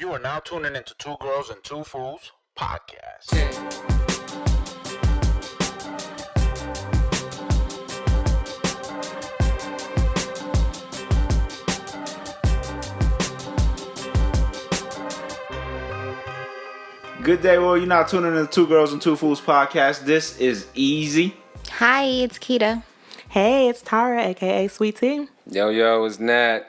You are now tuning into Two Girls and Two Fools podcast. Good day, well, you're now tuning into Two Girls and Two Fools podcast. This is Easy. Hi, it's Keita. Hey, it's Tara, aka Sweet Tea. Yo, it's Nat.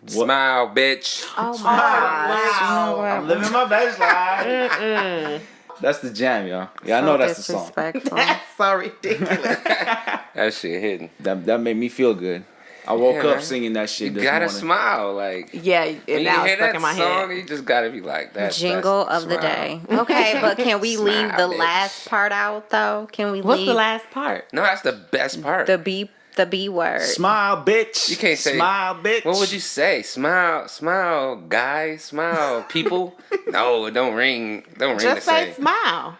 Smile, bitch. Oh my gosh. Wow. I'm living my best life. That's the jam, y'all. Yeah, I know that's the song. That's so ridiculous. That shit hitting. That made me feel good. I woke Yeah, up man. singing that shit You this gotta morning. smile, like Yeah, when and you now hear it's stuck that in my song, head. you just gotta be like that. Jingle of the day. Okay, but can we leave the bitch. last part out though? Can we What's leave the last part? No, that's the best part. the B word? Smile, bitch. You can't say smile, bitch. What would you say? Smile, guy, smile, people. No, it don't ring. Don't ring Just the say same. smile.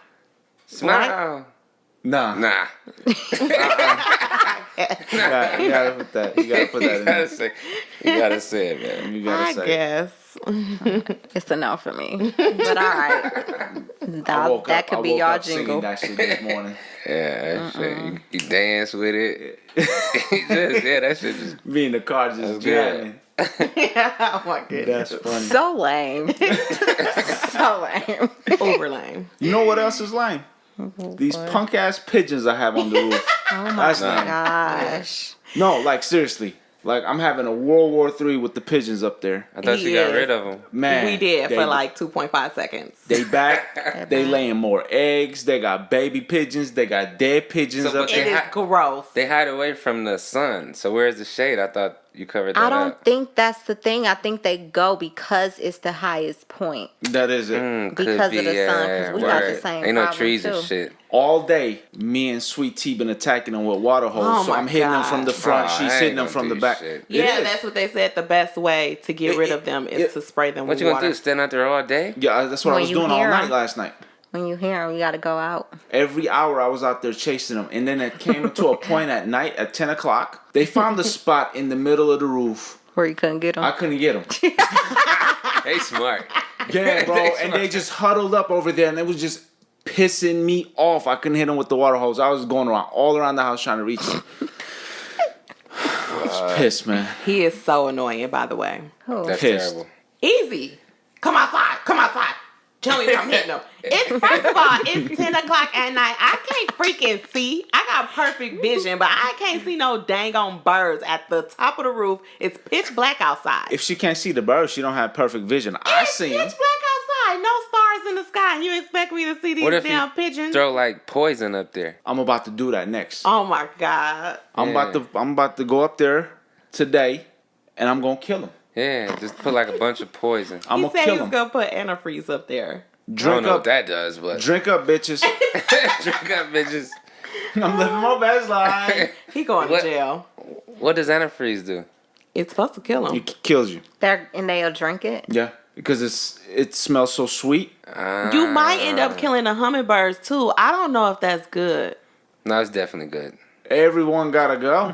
Smile. Nah. Nah. You gotta put that. You gotta put that in You gotta say it, man. You gotta I say it. guess. It's a no for me. But all right. I woke That up, could I be woke y'all up singing jingle. that shit this morning. Yeah, that shit. You dance with it. That shit just. Me in the car just That's good. jamming. Oh my goodness. That's funny. So lame. So lame. Over lame. You know what else is lame? These punk ass pigeons I have on the roof. Oh my That's lame. gosh. No, like seriously. Like I'm having a World War III with the pigeons up there. I thought you got Yeah. rid of them. Man, We did they- for like 2.5 seconds. They back. They laying more eggs. They got baby pigeons. They got dead pigeons So, up but It there. is gross. They hide away from the sun. So where's the shade? I thought you covered that I don't up. think that's the thing. I think they go because it's the highest point. That is it. Could Because of be, the sun, 'cause we got the word. same Ain't no problem, trees too. and shit. All day, me and Sweet Tea been attacking them with water hoses. Oh so my I'm hitting them from the God. front. Oh, I She's ain't hitting them gonna from the do back. shit. Yeah, It is. that's what they said. The best way to get rid of them is to spray them What with you gonna water. do? Stand out there all day? Yeah, that's what I When was you doing all hear night 'em. last night. When you hear them, you got to go out. Every hour I was out there chasing them. And then it came to a point at night at 10 o'clock. They found the spot in the middle of the roof. Where you couldn't get them. I couldn't get them. They smart. Yeah, bro. And they just huddled up over there, and it was just pissing me off. I couldn't hit them with the water hose. I was going around all around the house trying to reach them. It's pissed, man. He is so annoying, by the way. That's Pissed. terrible. Easy. Come outside. Come outside. Tell me if I'm hitting them. It's first of all, it's 10 o'clock at night. I can't freaking see. I got perfect vision, but I can't see no dang on birds at the top of the roof. It's pitch black outside. If she can't see the birds, she don't have perfect vision. I It's see pitch them. black outside. No stars in the sky. And you expect me to see these What if damn you pigeons? throw like poison up there? I'm about to do that next. Oh my God. I'm about to go up there today, and I'm gonna kill them. Yeah, just put like a bunch of poison. I'm He gonna said kill he was them. going to put antifreeze up there. I don't Drink know what up, that does, but drink up, bitches. drink up, bitches. I'm living my best life. He going What? to jail. What does antifreeze do? It's supposed to kill him. It kills you. And they'll drink it. Yeah, because it smells so sweet. You might end up killing the hummingbirds too. I don't know if that's good. No, it's definitely good. Everyone gotta go.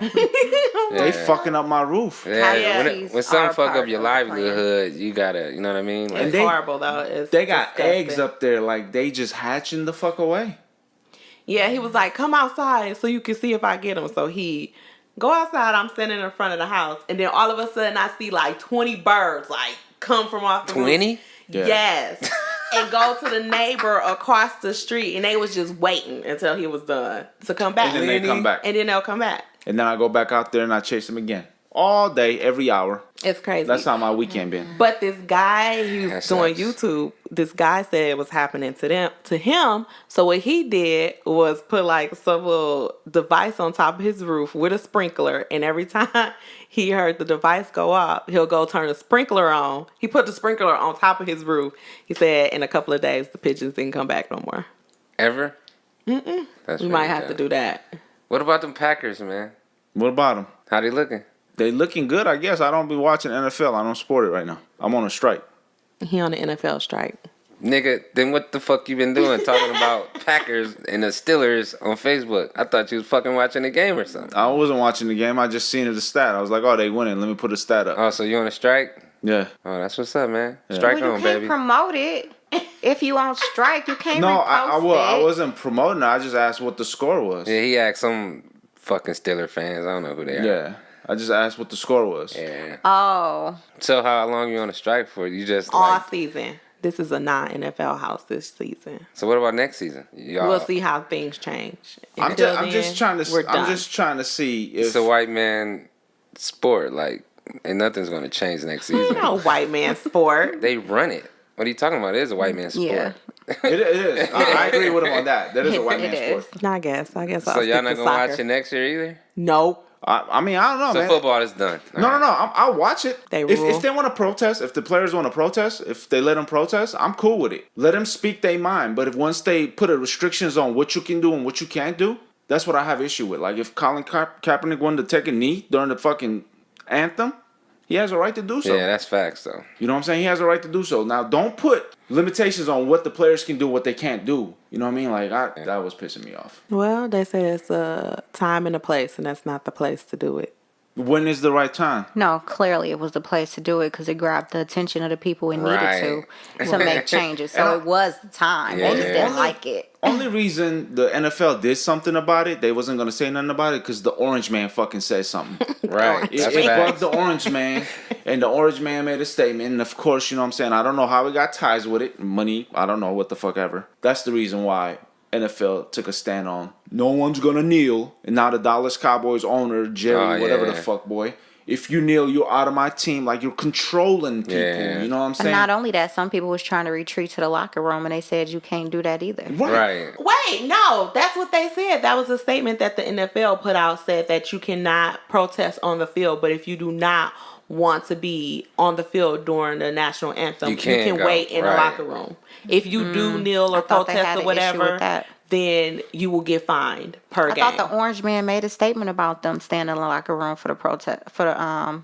They Yeah. fucking up my roof. Yeah, Coyotes when something are fuck part up your of the plan. livelihood, you gotta, you know what I mean? Like, It's they- horrible though. It's They got disgusting. eggs up there, like they just hatching the fuck away. Yeah, he was like, "Come outside so you can see if I get them." So he go outside. I'm standing in front of the house, and then all of a sudden I see like 20 birds like come from off the roof. 20? Yeah. Yes. And go to the neighbor across the street, and they was just waiting until he was done to come back. And then they come back. And then they'll come back. And then I go back out there and I chase them again. All day, every hour. It's crazy. That's how my weekend been. But this guy, he was That doing sucks. YouTube. This guy said it was happening to him. So what he did was put like some little device on top of his roof with a sprinkler, and every time he heard the device go off, he'll go turn the sprinkler on. He put the sprinkler on top of his roof. He said in a couple of days the pigeons didn't come back no more. Ever? Mm-mm. That's We might have to do that. What about them Packers, man? What about them? How they looking? They looking good, I guess. I don't be watching NFL. I don't support it right now. I'm on a strike. He on the NFL strike. Nigga, then what the fuck you been doing talking about Packers and the Steelers on Facebook? I thought you was fucking watching the game or something. I wasn't watching the game. I just seen it a stat. I was like, oh, they winning. Let me put a stat up. Oh, so you on a strike? Yeah. Oh, that's what's up, man. Strike Well, you on, can't baby. promote it. If you on strike, you can't No, repost I it. wasn't promoting it. I just asked what the score was. Yeah, he asked some fucking Steeler fans. I don't know who they are. Yeah. I just asked what the score was. Yeah. Oh. So how long you on a strike for? You just All like, season. This is a non-NFL house this season. so what about next season? Y'all, We'll see how things change. I'm Until just then, we're done. trying to see if It's a white man sport, like, and nothing's gonna change next season. No white man sport. They run it. What are you talking about? It is a white man sport. Yeah. it is. I agree with him on that. That is a white It man is. sport. I guess. I'll So stick y'all not to gonna watch soccer. it next year either? Nope. I mean, I don't know, So man. football is done. No. I'll watch it. They If rule. they want to protest, if the players want to protest, if they let them protest, I'm cool with it. Let them speak their mind. But if once they put restrictions on what you can do and what you can't do, that's what I have issue with. Like if Colin Kaepernick wanted to take a knee during the fucking anthem, he has a right to do so. Yeah, that's facts though. You know what I'm saying? He has a right to do so. Now, don't put limitations on what the players can do, what they can't do. You know what I mean? Like, that was pissing me off. Well, they say it's a time and a place, and that's not the place to do it. When is the right time? No, clearly it was the place to do it because it grabbed the attention of the people it needed to make changes. So it was the time. They just didn't Only- like it. Only reason the NFL did something about it, they wasn't going to say nothing about it because the Orange Man fucking said something. Right. That's It bugged facts. the Orange Man, and the Orange Man made a statement. And of course, you know what I'm saying? I don't know how he got ties with it. Money, I don't know what the fuck ever. That's the reason why NFL took a stand on no one's going to kneel. And now the Dallas Cowboys owner, Jerry, whatever the fuck boy, if you kneel, you're out of my team. Like, you're controlling people. Yeah. You know what I'm And saying? not only that, some people was trying to retreat to the locker room and they said you can't do that either. Right. Wait, no, that's what they said. That was a statement that the NFL put out, said that you cannot protest on the field, but if you do not want to be on the field during the national anthem, You you can can go. wait in the Right. locker room. If you do kneel or I thought they protest had or an issue whatever, with that. then you will get fined per I game. thought the Orange Man made a statement about them standing in the locker room for the protest for the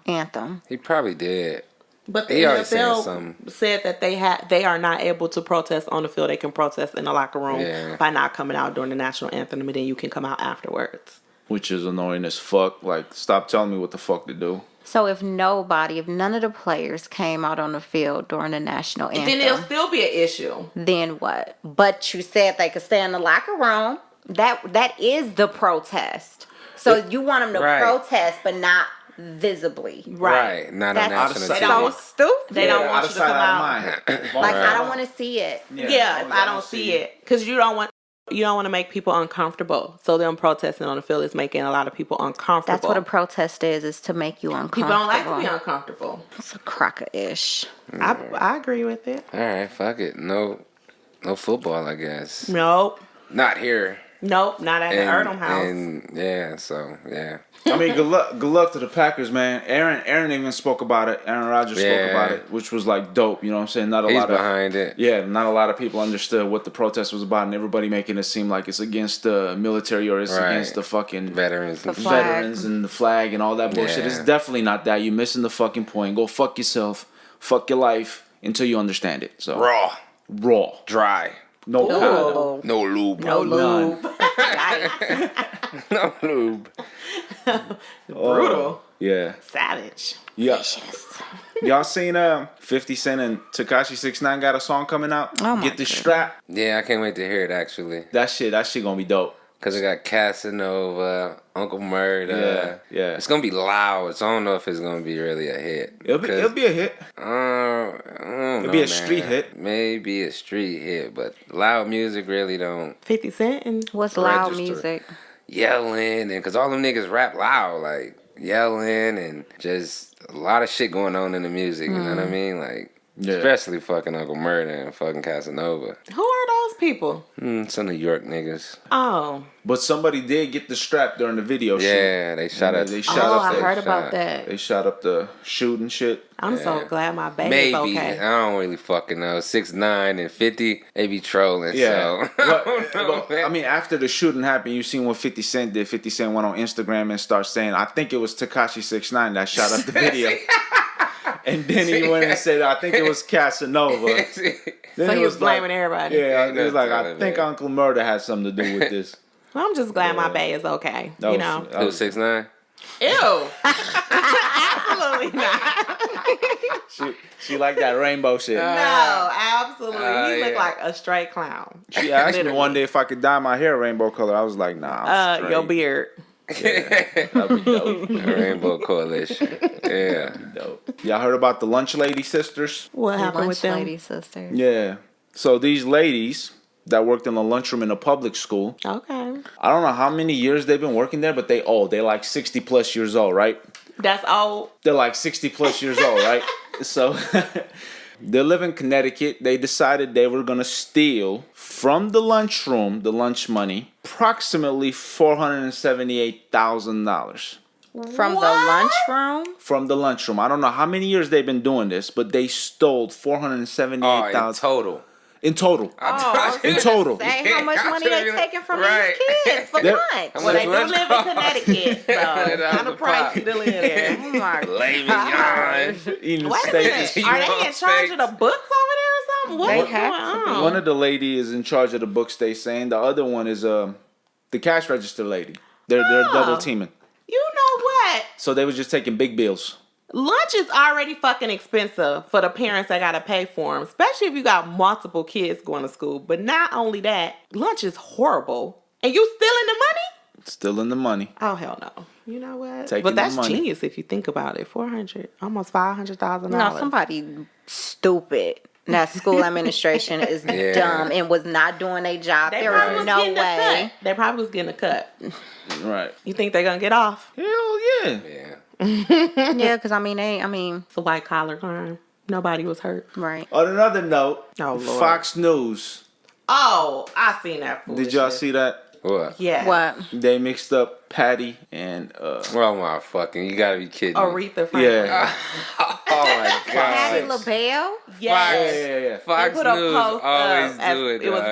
anthem. He probably did. But the He already said NFL something. said that they are not able to protest on the field. They can protest in the locker room Yeah. by not coming out during the national anthem, and then you can come out afterwards. Which is annoying as fuck. Like, stop telling me what the fuck to do. So if none of the players came out on the field during the national anthem, Then it'll still be an issue. then what? But you said they could stay in the locker room. That is the protest. So you want them to Right. protest, but not visibly. Right. Not on That's national They TV. don't- so stupid. They don't out want of you to sight, come out of out. mind. Like I don't want to see it. Yeah, if I don't see it, because you don't want to make people uncomfortable. So them protesting on the field is making a lot of people uncomfortable. That's what a protest is to make you uncomfortable. people don't like to be uncomfortable. It's a cracker-ish. I agree with it. All right, fuck it. No football, I guess. Nope, Not here. not at the Erdem house. And yeah, so yeah. I mean, good luck to the Packers, man. Aaron even spoke about it. Aaron Rodgers spoke about it, which was like dope. You know what I'm saying? Not a He's lot of behind it. Yeah, not a lot of people understood what the protest was about, and everybody making it seem like it's against the military or it's Right. against the fucking Veterans. The flag. veterans and the flag and all that bullshit. Yeah. It's definitely not that. You're missing the fucking point. Go fuck yourself. Fuck your life until you understand it. So Raw. Dry. No condom. Oh, No lube. No lube. No lube. Brutal. Yeah. Savage. Yeah. Y'all seen 50 Cent and Tekashi 6ix9ine got a song coming out? Oh my Get the goodness. strap. Yeah, I can't wait to hear it actually. That shit gonna be dope. Cause it got Casanova, Uncle Murda. Yeah. It's gonna be loud, so I don't know if it's gonna be really a hit. It'll be a hit. It'll be a street hit. Maybe a street hit, but loud music really don't 50 Cent and what's loud Register. music? yelling, and cause all them niggas rap loud, like yelling and just a lot of shit going on in the music. You know what I mean? Like. Yeah. Especially fucking Uncle Murda and fucking Casanova. who are those people? Some New York niggas. Oh, But somebody did get the strap during the video shoot. Yeah, they shot Yeah, up. they shot oh, up I the- heard about shot. that. They shot up the shoot and shit. I'm so glad my baby Maybe. is okay. I don't really fucking know. 6ix9ine and 50, they be trolling. Yeah. So. But, I mean, after the shooting happened, you seen what 50 Cent did. 50 Cent went on Instagram and started saying, I think it was Tekashi 6ix9ine that shot up the video. And then he went and said, I think it was Casanova. Then So it he was like- blaming everybody. Yeah, Ain't he was like, nothing I to it, think man. Uncle Murda had something to do with this. Well, I'm just glad my bae is okay. That You was- know. that It was 6ix9ine? Ew. Absolutely Absolutely not. She like that rainbow shit. No, absolutely. He looked yeah. like a straight clown. She asked me one day if I could dye my hair rainbow color. I was like, nah, I'm straight. Your beard. That'd be dope. Rainbow Coalition. Yeah. Dope. Y'all heard about the lunch lady sisters? What happened Lunch with them? lady sister. Yeah. So these ladies that worked in the lunchroom in a public school, Okay. I don't know how many years they've been working there, but they're like 60 plus years old, right? That's old. They're like 60 plus years old, right? So they live in Connecticut. They decided they were going to steal from the lunchroom, the lunch money, approximately $478,000 From the lunchroom? from the lunchroom. I don't know how many years they've been doing this, but they stole $478,000 Oh, in total. in total. Oh, In total. Say how much money they taking from Right. these kids for They're- lunch. How Well, they do lunch live in cost? Connecticut, so it's kind of pricey to live there. Oh my Lame gosh. Eating Wait a steak. minute. Are they in charge of the books over there or something? What They is have going to be. on? One of the lady is in charge of the books, they saying. The other one is the cash register lady. They're double teaming. You know what? So they was just taking big bills. Lunch is already fucking expensive for the parents that gotta pay for them, especially if you got multiple kids going to school. But not only that, lunch is horrible. And you stealing the money? Still in the money. Oh, hell no. You know what? Taking But that's the money. genius if you think about it. 400, almost $500,000. No, somebody stupid. That school administration is Yeah. dumb and was not doing their job. They There probably was was no getting a way. cut. They probably was getting a cut. Right. You think they're gonna get off? Hell yeah. Yeah. Yeah, because I mean, It's a white collar crime. Nobody was hurt. right. On another note, Oh, Lord. Fox News. Oh, I seen that. Did y'all see that? What? Yeah. What? They mixed up Patty and Oh my fucking! You gotta be kidding me. Aretha Franklin. yeah. Oh my Patty god. LaBelle? Yes. Yeah. Fox They put a News post always up as do it. it was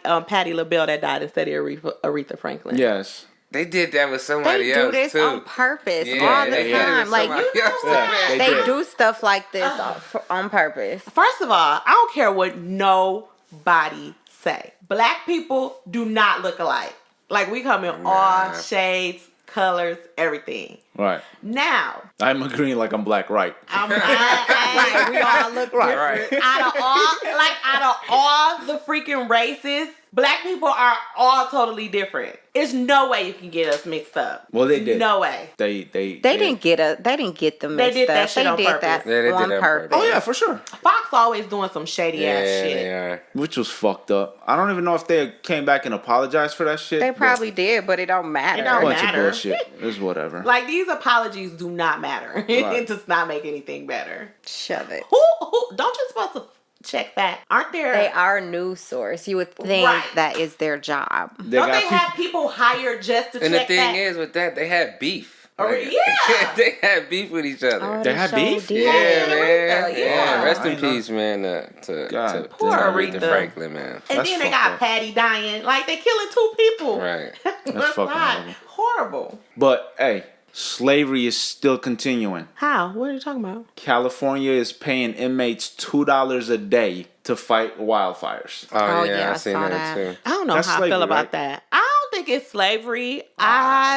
dog. Patty LaBelle that died instead of Aretha Franklin. Yes. They did that with somebody They do else this too. on purpose Yeah, all the they did it with time. Like, somebody you know else, what? man. They They did. do stuff like this on purpose. First of all, I don't care what nobody say. Black people do not look alike. Like, we come in all shades, colors, everything. Right. Now, I'm agreeing like I'm black, right? Right, we all look Right. out of all the freaking races, black people are all totally different. There's no way you can get us mixed up. Well, they did. No way. They They didn't get them They mixed did that up. shit They on did purpose. that Yeah, they did on that on purpose. Oh yeah, for sure. Fox always doing some shady ass Yeah, shit. they are. Which was fucked up. I don't even know if they came back and apologized for that shit. They but probably did, but it don't matter. It don't bunch matter. of bullshit. It's whatever. Like, these apologies do not matter. Right. It does not make anything better. Shove it. Who don't you supposed to check that? Aren't there? They are a news source. You would think Right. that is their job. They Don't got they people- have people hired just to And the check thing that? is with that, they had beef. Oh, yeah. they had beef with each other. Oh, They had show beef? did. Yeah, Yeah, man. Aretha, Yeah. yeah. Rest I in ain't know. peace, man. To God. Poor Aretha Aretha. Franklin, man. And That's then they fucked got up. Patty dying. Like, they killing two people. Right. That's fucking horrible. horrible. But hey, slavery is still continuing. How? What are you talking about? California is paying inmates $2 a day to fight wildfires. Oh, Oh, yeah, yeah, I I seen saw that, that. too. I don't know That's how I slavery, feel about right? that. I don't think it's slavery.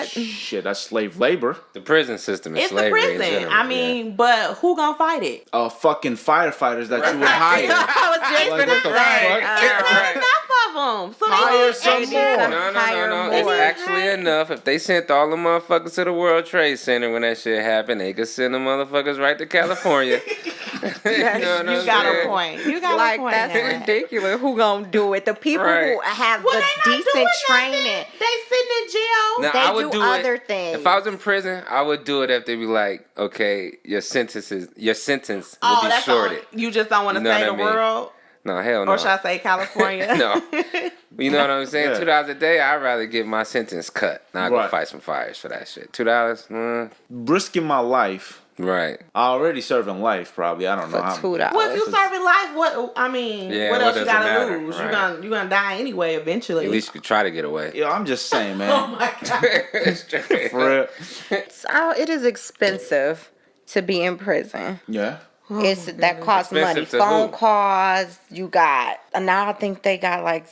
Shit, that's slave labor. The prison system is It's the slavery in prison. general, I mean, but who gonna fight it? Fucking firefighters that you would hire. I was just Like, what the fuck? Yeah, Not right. enough of them. So Hire they need some extra. more. No. It's more. actually enough. If they sent all the motherfuckers to the World Trade Center when that shit happened, they could send the motherfuckers right to California. You know what You I'm got saying? a point. You got like, a point. that's there. ridiculous. Who gonna do it? The people Right. who have Well, the they not doing decent nothing. training. They sitting in jail. Now, They I would do do other it. things. If I was in prison, I would do it if they be like, okay, your sentence will Oh, be that's shorted. all. You just don't want to You know say what the I mean? world, No, hell no. or should I say California? No. You know what I'm saying? Yeah. $2 a day, I'd rather get my sentence cut. Not go Right. fight some fires for that shit. $2? Risking my life. Right. I already serving life, probably. I don't know For how. $2. Well, if you serving life, what I mean, Yeah, what what else you does it gotta matter? lose? Right. You gonna die anyway eventually. At least you could try to get away. Yo, I'm just saying, Oh man. my god. Straight. For real. So it is expensive to be in prison. Yeah. It's that costs money. Expensive to Phone who? calls. You got, and now I think they got like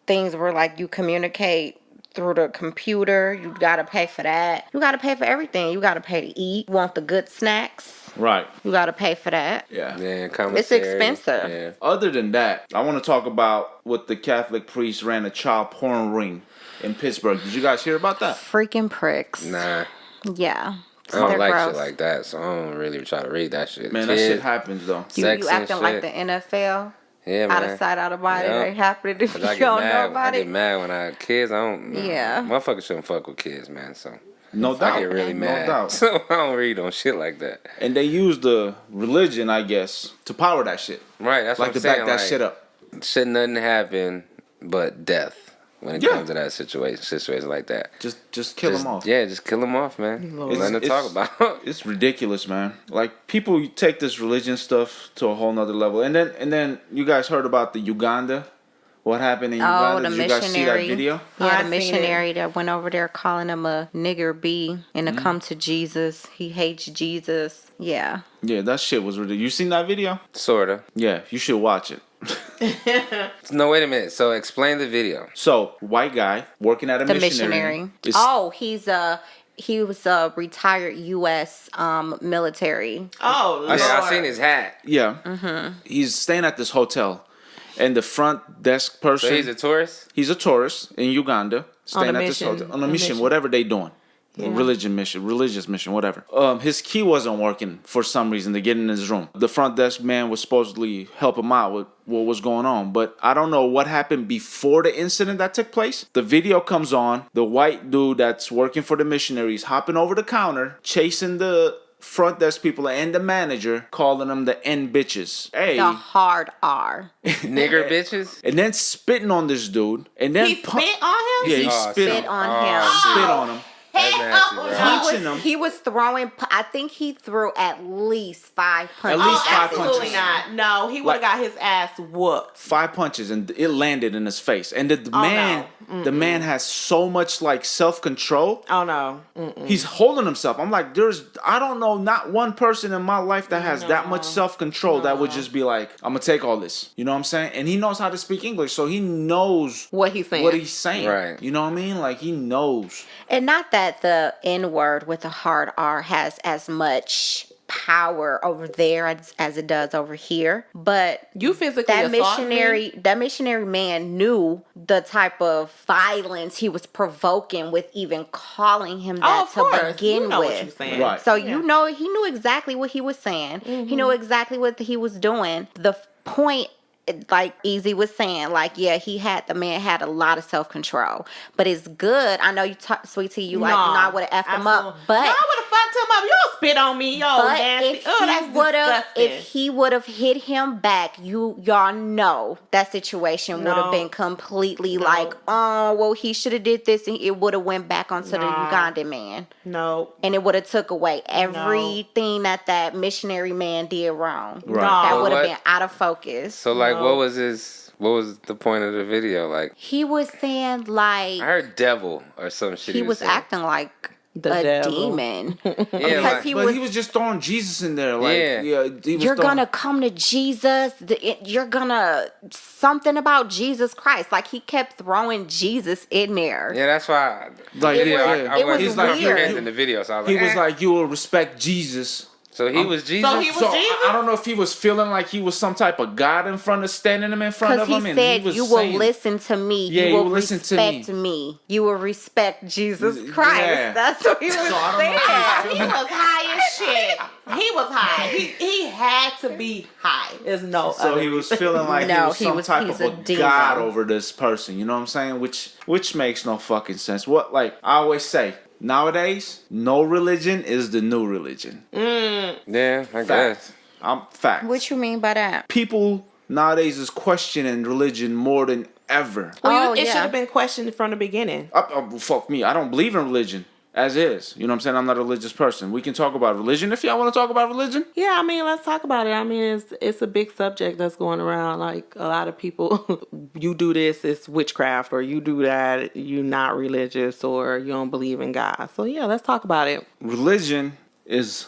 things where like you communicate through the computer. You gotta pay for that. You gotta pay for everything. You gotta pay to eat. You want the good snacks. Right. You gotta pay for that. Yeah. Yeah, It's expensive. Yeah. Other than that, I want to talk about what the Catholic priest ran a child porn ring in Pittsburgh. Did you guys hear about that? Freaking pricks. Nah. Yeah. I don't They're like gross. shit like that, so I don't really try to read that shit. Man, that shit happens though. You sex and acting like shit. the NFL. Yeah, man. Out of sight, out of body. Yeah. It ain't happening if you I get don't know mad. about I it. get mad when I kids. I don't. Yeah. Motherfuckers shouldn't fuck with kids, man. So No doubt. I get really mad. No doubt. So I don't read on shit like that. And they use the religion, I guess, to power that shit. Right. That's Like what to I'm saying. back that like, shit up. Should nothing happen but death when it Yeah. comes to that situation like that. Just kill them off. Yeah, just kill them off, man. Nothing to talk about. It's ridiculous, man. Like people take this religion stuff to a whole nother level. And then you guys heard about the Uganda? What happened in Uganda? The Did you guys see that missionary. video? Yeah, I the seen missionary that went over there calling him a nigger bee and to come to Jesus. He hates Jesus. Yeah. Yeah, that shit was ridiculous. You seen that video? Sorta. Yeah, you should watch it. No, wait a minute. So explain the video. So, white guy working at a The missionary. missionary. is- He was a retired U.S. Military. Oh, Lord. Yeah, I seen his hat. Yeah. Mm-hmm. He's staying at this hotel. And the front desk person. So he's a tourist? He's a tourist in Uganda, staying at this mission. hotel on a A mission, mission. whatever they doing, religious mission, whatever. His key wasn't working for some reason to get in his room. The front desk man was supposedly help him out with what was going on, but I don't know what happened before the incident that took place. The video comes on. The white dude that's working for the missionaries hopping over the counter, chasing the front desk people and the manager, calling them the N bitches. Hey. The hard R. Nigger bitches? And then spitting on this dude. And then He spit on him? Yeah, he Oh, spit Spit on on him. spit on him. That's nasty, bro. Punching him. He was throwing. I think he threw at least 5 punches. At least Oh, 5 absolutely punches. not. No, he would have got his ass whooped. 5 punches and it landed in his face. And the Oh, man, the man has so much like self-control. Oh, no. He's holding himself. I'm like, I don't know, not one person in my life that has that much self-control that would just be like, I'm gonna take all this. You know what I'm saying? And he knows how to speak English, so he knows What he's saying. what he's saying. Right. You know what I mean? Like he knows. And not that the N word with the hard R has as much power over there as it does over here, but You physically that assault me? missionary man knew the type of violence he was provoking with even calling him Oh, that of to course. begin You know with. what you're saying. Right. So you know he knew exactly what he was saying. He knew exactly what he was doing. The point, like Easy was saying, like, yeah, the man had a lot of self-control. But it's good. I know you talk, Sweet Tea, you like, No, no, I would have effed him up. absolutely. But No, I would have fucked him up. You don't spit on me, yo, but nasty. Oh, that's disgusting. if he would have hit him back, y'all know that situation would have No. been completely like, oh, well, he should have did this, and it would have went back onto the Ugandan man, No. and it would have took away everything that missionary man did wrong. Right. That No. would have What? been out of focus. So, like, what was the point of the video? Like, He was saying like I heard devil or some shit. he was saying. acting like The a devil. demon Yeah, because like, he But was. he was just throwing Jesus in there. Like, Yeah. he was You're throwing- gonna come to Jesus. You're gonna something about Jesus Christ. Like he kept throwing Jesus in there. yeah, that's why. Like, The video, yeah. I It was wasn't He's like, weird. comprehending the video, so I was He like, was like, you will respect Jesus. so he was Jesus. So he was So Jesus? I don't know if he was feeling like he was some type of God in front of standing him in front Because of him. he And said, he was "You will saying, listen to me. Yeah, you will listen to respect me. You will respect Jesus Yeah. Christ." That's what he was So I don't know saying. if He was high as shit. He was high. He had to be high. There's no So other he was feeling like No, he was some type he's of a a demon. God over this person. You know what I'm saying? Which makes no fucking sense. What, like I always say, nowadays, no religion is the new religion. Yeah, I guess. Fact. Fact. What you mean by that? People nowadays is questioning religion more than ever. Well, Oh, it yeah. should have been questioned from the beginning. Fuck me. I don't believe in religion as is. You know what I'm saying? I'm not a religious person. We can talk about religion if y'all want to talk about religion. Yeah, I mean, let's talk about it. I mean, it's a big subject that's going around. Like a lot of people, you do this, it's witchcraft, or you do that, you're not religious, or you don't believe in God. So yeah, let's talk about it. Religion is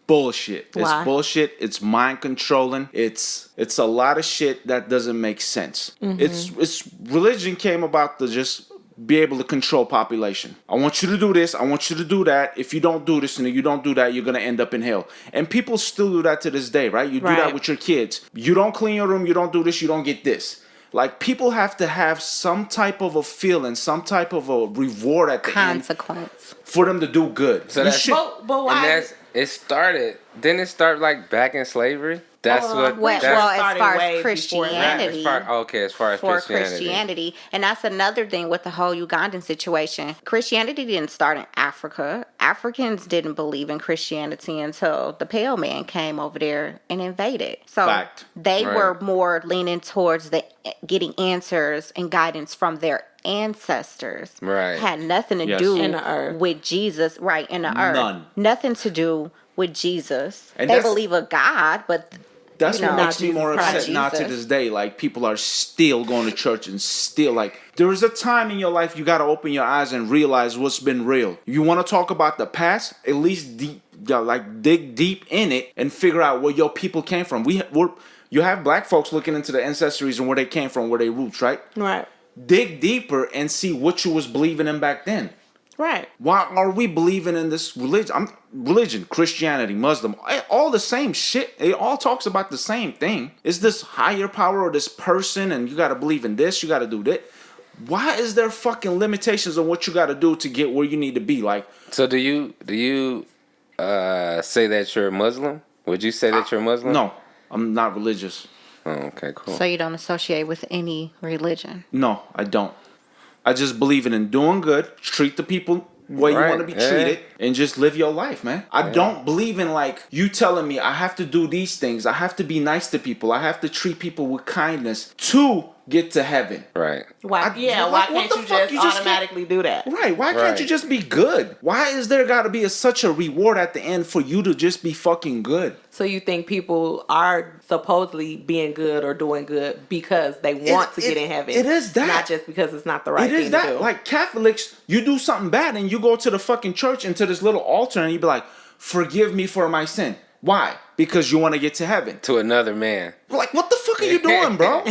bullshit. Why? It's bullshit. It's mind controlling. It's a lot of shit that doesn't make sense. Mm-hmm. It's religion came about to just be able to control population. I want you to do this. I want you to do that. If you don't do this and you don't do that, you're going to end up in hell. And people still do that to this day, right? You do that with your kids. You don't clean your room. You don't do this. You don't get this. Like, people have to have some type of a feeling, some type of a reward at the consequence for them to do good. So that's, but why? Didn't it start like back in slavery? That's well, as far as Christianity. As far as Christianity. And that's another thing with the whole Ugandan situation. Christianity didn't start in Africa. Africans didn't believe in Christianity until the pale man came over there and invaded. So they were more leaning towards getting answers and guidance from their ancestors. Right. Had nothing to do with Jesus. Right, in the earth. Nothing to do with Jesus. And they believe a God, but that's what makes me more upset not to this day. Like, people are still going to church and still, like, there is a time in your life you got to open your eyes and realize what's been real. You want to talk about the past? At least dig deep in it and figure out where your people came from. You have black folks looking into the ancestries and where they came from, where they roots, right? Right. Dig deeper and see what you was believing in back then. Right. Why are we believing in this religion, Christianity, Muslim, all the same shit? It all talks about the same thing. It's this higher power or this person, and you got to believe in this, you got to do that. Why is there fucking limitations on what you got to do to get where you need to be? Like, so do you say that you're Muslim? Would you say that you're Muslim? No, I'm not religious. Oh, okay, cool. So you don't associate with any religion? No, I don't. I just believe in doing good, treat the people the way you want to be treated, and just live your life, man. I don't believe in, like, you telling me I have to do these things. I have to be nice to people. I have to treat people with kindness to get to heaven. Right. Why can't you just automatically do that? Right. Why can't you just be good? Why is there got to be such a reward at the end for you to just be fucking good? So you think people are supposedly being good or doing good because they want to get in heaven? It is that. Not just because it's not the right thing to do. It is that. Like, Catholics, you do something bad and you go to the fucking church and to this little altar and you be like, forgive me for my sin. Why? Because you want to get to heaven. To another man. Like, what the fuck are you doing, bro?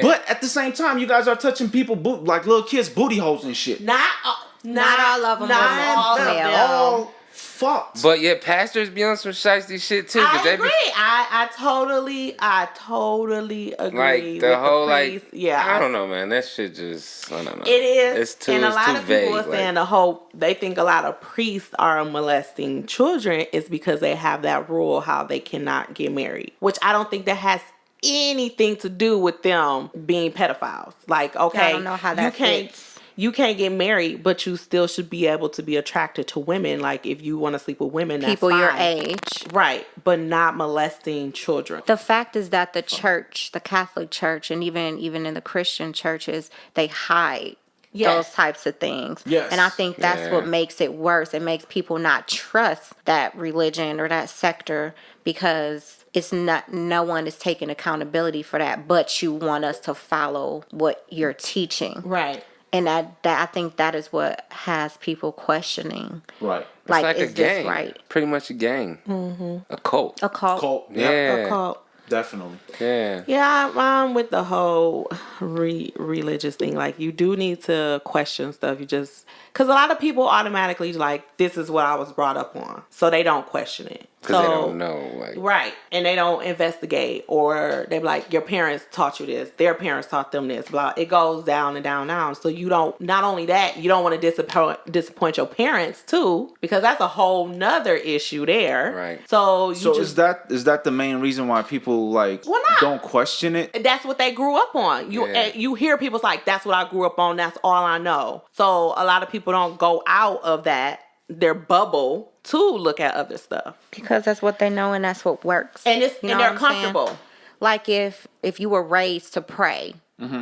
But at the same time, you guys are touching people, like little kids' booty holes and shit. Not all of them. Not all fucked. But yeah, pastors be on some shiesty shit too. I agree. I totally agree. Like the whole priest. I don't know, man. That shit just, I don't know. It is. It's too, and a lot of people vague, are saying they think a lot of priests are molesting children is because they have that rule how they cannot get married, which I don't think that has anything to do with them being pedophiles. Like, okay, I don't know how that fits. You can't get married, but you still should be able to be attracted to women. Like, if you want to sleep with women, that's people fine. your age. Right, but not molesting children. The fact is that the church, the Catholic Church, and even in the Christian churches, they hide those types of things. Yes. And I think that's what makes it worse. It makes people not trust that religion or that sector because it's not, no one is taking accountability for that, but you want us to follow what you're teaching. Right. And I think that is what has people questioning. Right. It's like is a gang. this right? Pretty much a gang. Mm-hmm. A cult. A cult. Yeah. A cult. Definitely. Yeah. Yeah, I'm with the whole religious thing. Like, you do need to question stuff. You just... Because a lot of people automatically like, this is what I was brought up on. So they don't question it. Because they don't know. Like, right. And they don't investigate. Or they're like, your parents taught you this. Their parents taught them this. Blah. It goes down and down and down. So you don't... Not only that, you don't want to disappoint your parents, too. Because that's a whole nother issue there. Right. So is that the main reason why people, like, don't question it? That's what they grew up on. You hear people's like, that's what I grew up on. That's all I know. So a lot of people don't go out of their bubble to look at other stuff Because that's what they know and that's what works. and they're comfortable. Saying? Like if you were raised to pray,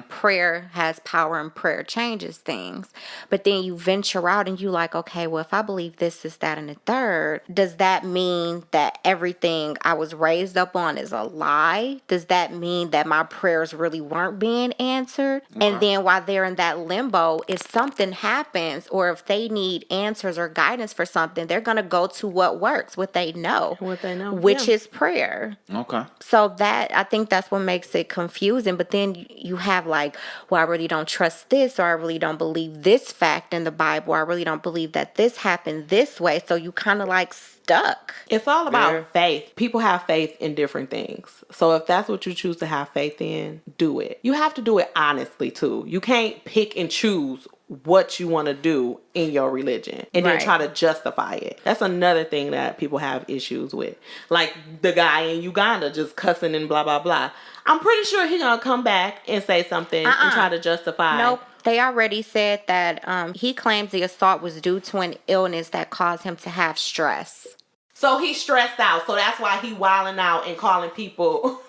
prayer has power and prayer changes things. But then you venture out and you like, okay, well, if I believe this, that, and the third, does that mean that everything I was raised up on is a lie? Does that mean that my prayers really weren't being answered? And then while they're in that limbo, if something happens or if they need answers or guidance for something, they're going to go to what works, what they know, which is prayer. Okay. So I think that's what makes it confusing. But then you have like, well, I really don't trust this, or I really don't believe this fact in the Bible, or I really don't believe that this happened this way. So you kind of like stuck. It's all about faith. People have faith in different things. So if that's what you choose to have faith in, do it. You have to do it honestly too. You can't pick and choose what you want to do in your religion and then try to justify it. That's another thing that people have issues with. Like the guy in Uganda just cussing and blah, blah, blah. I'm pretty sure he's going to come back and say something and try to justify. Nope. They already said that he claims the assault was due to an illness that caused him to have stress. So he's stressed out. So that's why he wilding out and calling people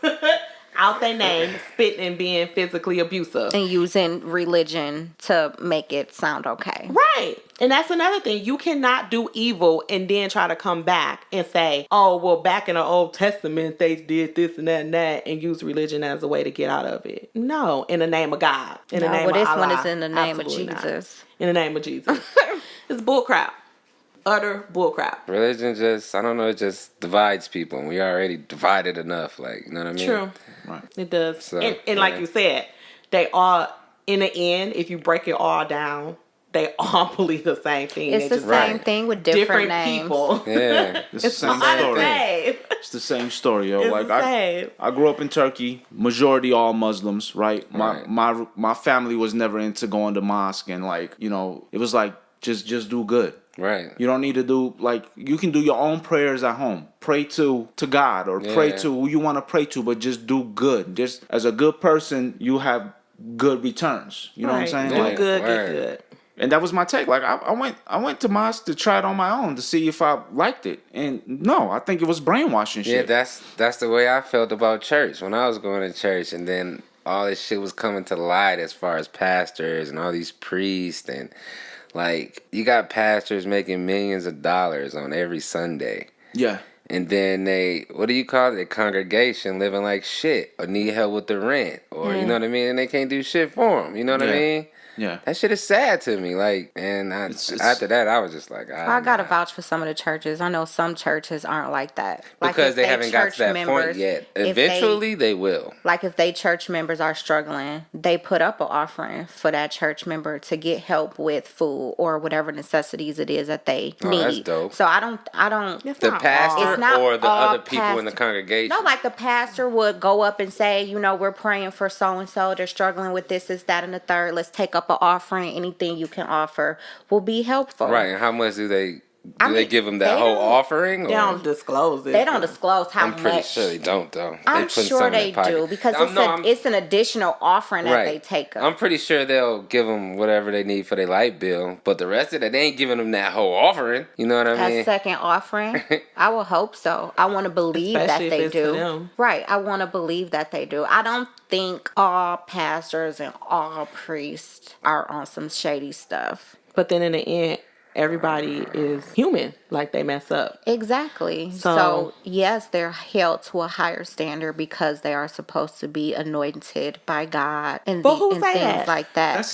out their name, spitting and being physically abusive. And using religion to make it sound okay. Right. And that's another thing. You cannot do evil and then try to come back and say, oh, well, back in the Old Testament, they did this and that, and use religion as a way to get out of it. No, in the name of God. In the name of Allah. This one is in the name of Jesus. Not. In the name of Jesus. It's bullcrap. Utter bullcrap. Religion just, I don't know, it just divides people. And we already divided enough, like, you know what I mean? True. Right. It does. So, and like you said, they all, in the end, if you break it all down, they all believe the same thing. It's the same thing with different names. people. Yeah. It's the same story. It's the same story, yo. It's like the same. I grew up in Turkey, majority all Muslims, right? My family was never into going to mosque, and like, you know, it was like just do good. Right. You don't need to do, like, you can do your own prayers at home. Pray to God or pray to who you want to pray to, but just do good. Just as a good person, you have good returns. You know what I'm saying? Do Like, good, get good. and that was my take. Like, I went to mosque to try it on my own to see if I liked it. And no, I think it was brainwashing shit. Yeah, that's the way I felt about church when I was going to church, and then all this shit was coming to light as far as pastors and all these priests, and like, you got pastors making millions of dollars on every Sunday. Yeah. And then they, what do you call it? The congregation living like shit or need help with the rent or, you know what I mean? And they can't do shit for them. You know what I mean? Yeah. That shit is sad to me. Like, and after that, I was just like, I gotta vouch for some of the churches. I know some churches aren't like that. Like because they haven't got to that point yet. Eventually, they will. Like, if they church members are struggling, they put up an offering for that church member to get help with food or whatever necessities it is that they need. That's dope. So I don't. The pastor or the other people in the congregation? No, like the pastor would go up and say, you know, we're praying for so and so. They're struggling with this, that, and the third. Let's take up an offering. Anything you can offer will be helpful. Right. And how much do they give them that whole offering? Or? They don't disclose it. They don't disclose how much. I'm pretty sure they don't, though. I'm sure they do, because it's an additional offering that they take up. I'm pretty sure they'll give them whatever they need for their light bill, but the rest of it, they ain't giving them that whole offering. You know what I mean? That second offering? I will hope so. I want to believe Especially that they if it's to do. them. Right. I want to believe that they do. I don't think all pastors and all priests are on some shady stuff. But then in the end, everybody is human. Like, they mess up. Exactly. So yes, they're held to a higher standard because they are supposed to be anointed by God and things like that.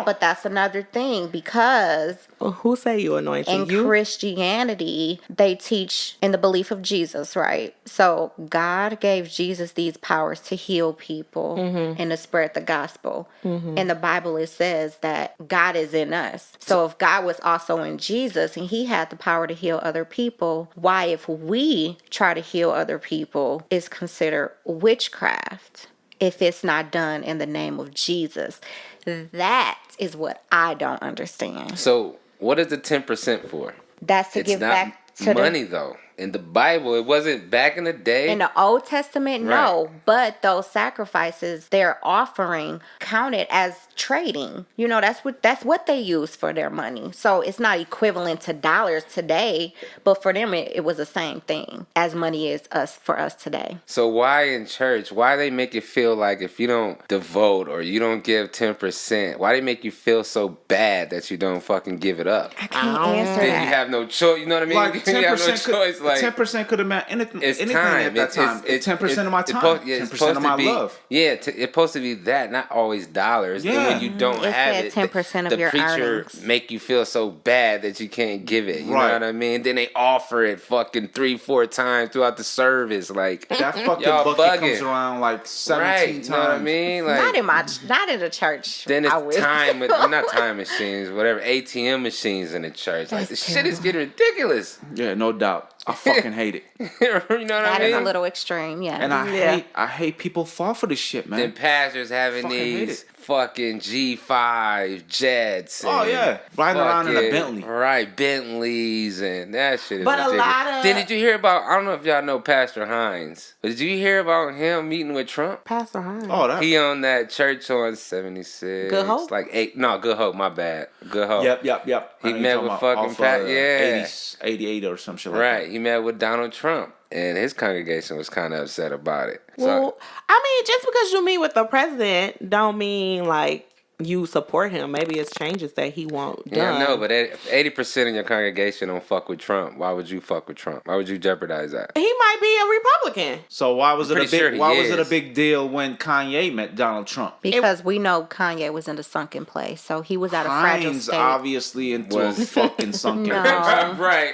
But that's another thing, because well, who say you anointed? in Christianity, they teach in the belief of Jesus, right? So God gave Jesus these powers to heal people and to spread the gospel. In the Bible, it says that God is in us. So if God was also in Jesus and he had the power to heal other people, why, if we try to heal other people, is considered witchcraft if it's not done in the name of Jesus? That is what I don't understand. So what is the 10% for? That's to give back to money, though. In the Bible, it wasn't back in the day. In the Old Testament, no. But those sacrifices they're offering counted as trading. You know, that's what they use for their money. So it's not equivalent to dollars today, but for them it was the same thing as money is for us today. So why in church, why they make it feel like if you don't devote or you don't give 10%, why they make you feel so bad that you don't fucking give it up? I can't answer Then that. you have no choice. You know what I mean? Like you have no 10% choice. like 10% could have meant anything it's at time. that time. 10% of my time. 10% of my love. Yeah, it's supposed to be that, not always dollars. Yeah. And when you don't It have said it, 10% of the your preacher earnings. make you feel so bad that you can't give it. You Right. know what I mean? Then they offer it fucking 3-4 times throughout the service. Like That fucking y'all bucket bugging. comes around like 17 right, times. you know what I mean? Like Not in the church. then I it's wish. not time machines, whatever, ATM machines in the church. Like That's the shit is getting ridiculous. Yeah, no doubt. I fucking hate it. You know what I That mean? is a little extreme, yeah. And Yeah. I hate people fall for this shit, man. Then pastors having Fucking hate these it. fucking G5 jets. Oh, and yeah. Riding around in a fucking- Bentley. Right, Bentleys and that shit is But a ridiculous. lot of- Then did you hear about, I don't know if y'all know Pastor Hines, but did you hear about him meeting with Trump? Pastor Hines. Oh, that. He owned that church on 76. Good Hope? Like 8, no, Good Hope, my bad. Good Hope. Yep. He I know you're met talking with about fucking off, Pat, yeah. 88 or some shit like Right, that. he met with Donald Trump, and his congregation was kind of upset about it. Well, I mean, just because you meet with the president don't mean like you support him. Maybe it's changes that he won't done. Yeah, I know, but 80% of your congregation don't fuck with Trump. Why would you fuck with Trump? Why would you jeopardize that? He might be a Republican. So why was it I'm a pretty sure big? he Why was it a is. big deal when Kanye met Donald Trump? Because we know Kanye was in the sunken place, so he was at a fragile Hines state. obviously into a Was- fucking sunken No. place. right.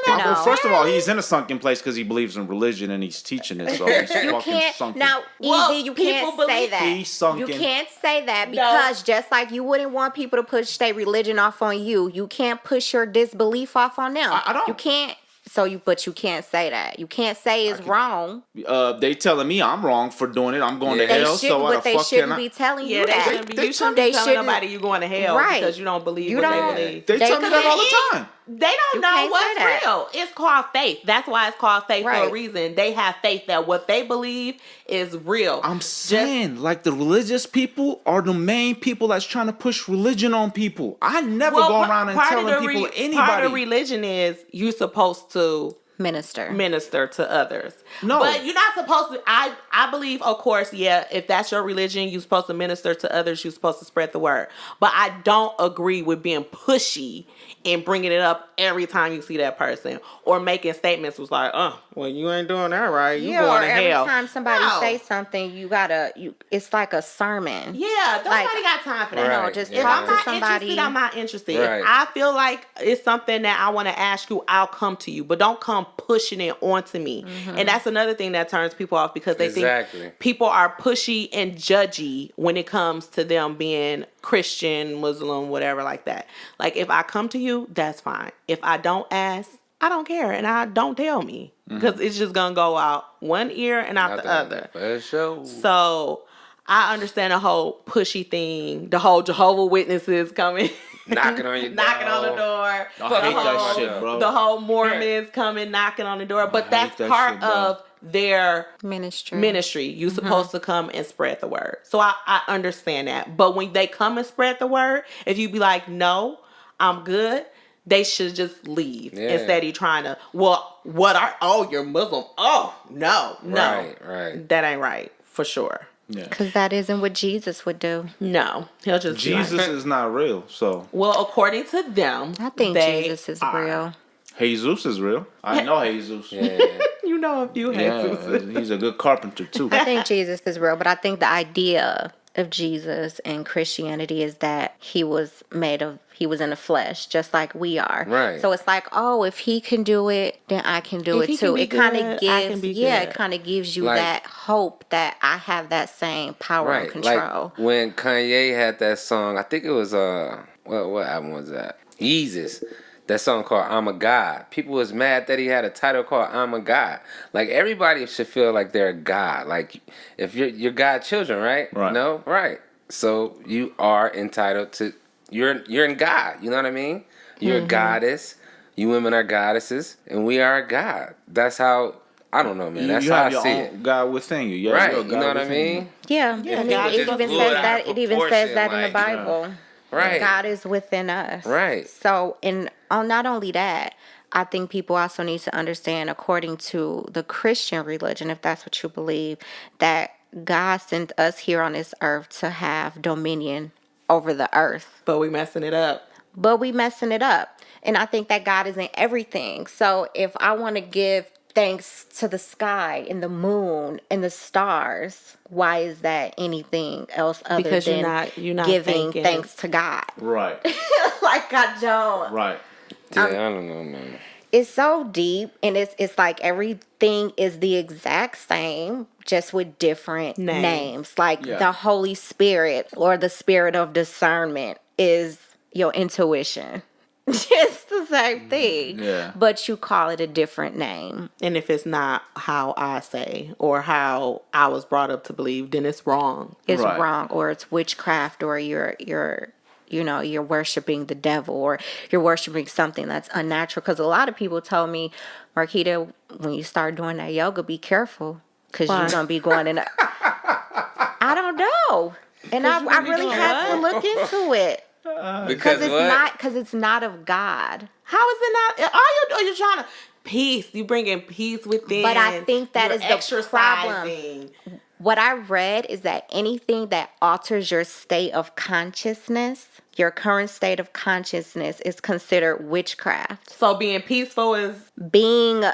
Well, No. first of all, he's in a sunken place because he believes in religion and he's teaching it. So he's You fucking can't sunken. now, Well, Easy. You people can't say believe that. he's sunken. You can't say that because just like you wouldn't want people to push their religion off on you, you can't push your disbelief off on them. I don't. You can't. But you can't say that. You can't say it's wrong. They telling me I'm wrong for doing it. I'm going to They hell. Shouldn't, So why but the they fuck can shouldn't I? be telling Yeah, you they that. shouldn't be. You shouldn't They be telling shouldn't- nobody you going to hell Right. because you don't believe You what don't- they believe. They tell me that all the It- time. They don't You know can't what's say that. real. It's called faith. That's why it's called faith for a Right. reason. They have faith that what they believe is real. I'm saying, like, the religious people are the main people that's trying to push religion on people. I never go pa- around and part of telling the people Part anybody. of religion is you're supposed to minister to others. No. But you're not supposed to. I believe, of course, yeah, if that's your religion, you're supposed to minister to others. You're supposed to spread the word. But I don't agree with being pushy and bringing it up every time you see that person or making statements was like, well, you ain't doing that right. You Yeah, or going to every hell. time somebody No. say something, it's like a sermon. Yeah, Like, nobody got time for that. Right, No, just yeah. If talk I'm to not somebody. interested, I'm not interested. Right. If I feel like it's something that I want to ask you, I'll come to you. But don't come pushing it onto me. Mm-hmm. And that's another thing that turns people off because they Exactly. think people are pushy and judgy when it comes to them being Christian, Muslim, whatever like that. Like if I come to you, that's fine. If I don't ask, I don't care. And I don't tell me. Because it's just going to go out one ear and out the other. For sure. So I understand the whole pushy thing, the whole Jehovah Witnesses coming, Knocking on your door. knocking on the door. I the hate that whole- shit, bro. The whole Mormons coming knocking on the door, but hate that's that part shit, bro. of their Ministry. You're supposed to come and spread the word. So I understand that. But when they come and spread the word, if you be like, no, I'm good, they should just leave Yeah. instead of trying to, you're Muslim. Oh, no. Right. That ain't right, for sure. Yeah. Because that isn't what Jesus would do. No, he'll just be like- Jesus is not real. So well, according to them, I think they Jesus is are. real. Jesus is real. I know Jesus. Yeah. You know a few Yeah, Jesus. he's a good carpenter too. I think Jesus is real, but I think the idea of Jesus and Christianity is that he was in the flesh, just like we are. Right. So it's like, oh, if he can do it, then I can do If it he can too. be It kind good, of I can gives, be it good. kind of gives you Like- that hope that I have that same power and Right. control. Like when Kanye had that song, I think it was what album was that? Yeezus. That song called I'm a God. People was mad that he had a title called I'm a God. Like everybody should feel like they're a God. Like if you're God children, right? Right. No? Right. So you are entitled to you're in God. You know what I mean? You're a goddess. You women are goddesses, and we are a God. That's how I don't know, man. That's you how I have your see own it. God within you. Yeah, Right. you're a You God know what I within you. mean? Yeah, Yeah, and God it just even blew says it out that. of It even says proportion, that in the like, Bible. Right. God is within us. Right. So, and not only that, I think people also need to understand, according to the Christian religion, if that's what you believe, that God sent us here on this earth to have dominion over the earth. But we messing it up. but we messing it up. And I think that God is in everything. So if I want to give thanks to the sky and the moon and the stars, why is that anything else other Because than you're not giving thanking. thanks to God? Right. Like, I don't. Right. Yeah, I don't know, man. It's so deep, and it's like everything is the exact same, just with different names. Like the Holy Spirit or the spirit of discernment is your intuition. It's the same thing. Yeah. But you call it a different name. And if it's not how I say or how I was brought up to believe, then it's wrong. It's Right. wrong, or it's witchcraft, or you're worshiping the devil, or you're worshiping something that's unnatural. Because a lot of people told me, Marquita, when you start doing that yoga, be careful, because you're going to be going in I don't know. And I really had to look into it. Because Because it's not of God. How is it not? Are you trying to peace? You bringing peace within. But I think that You're is the problem. exercising. What I read is that anything that alters your state of consciousness, your current state of consciousness, is considered witchcraft. So being peaceful is Being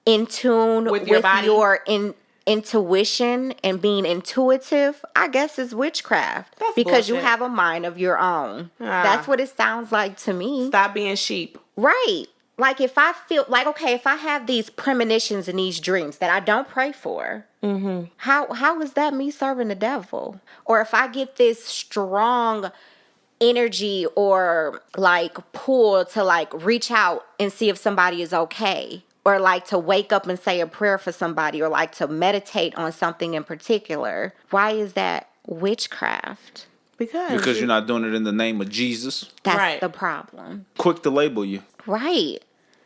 in tune With with your body? your intuition and being intuitive, I guess, is witchcraft. That's because you bullshit. have a mind of your own. Ah. That's what it sounds like to me. stop being sheep. Right. Like, if I feel like, okay, if I have these premonitions and these dreams that I don't pray for, how is that me serving the devil? Or if I get this strong energy or like pull to like reach out and see if somebody is okay, or like to wake up and say a prayer for somebody, or like to meditate on something in particular, why is that witchcraft? Because you're not doing it in the name of Jesus. That's Right. the problem. Quick to label you. Right.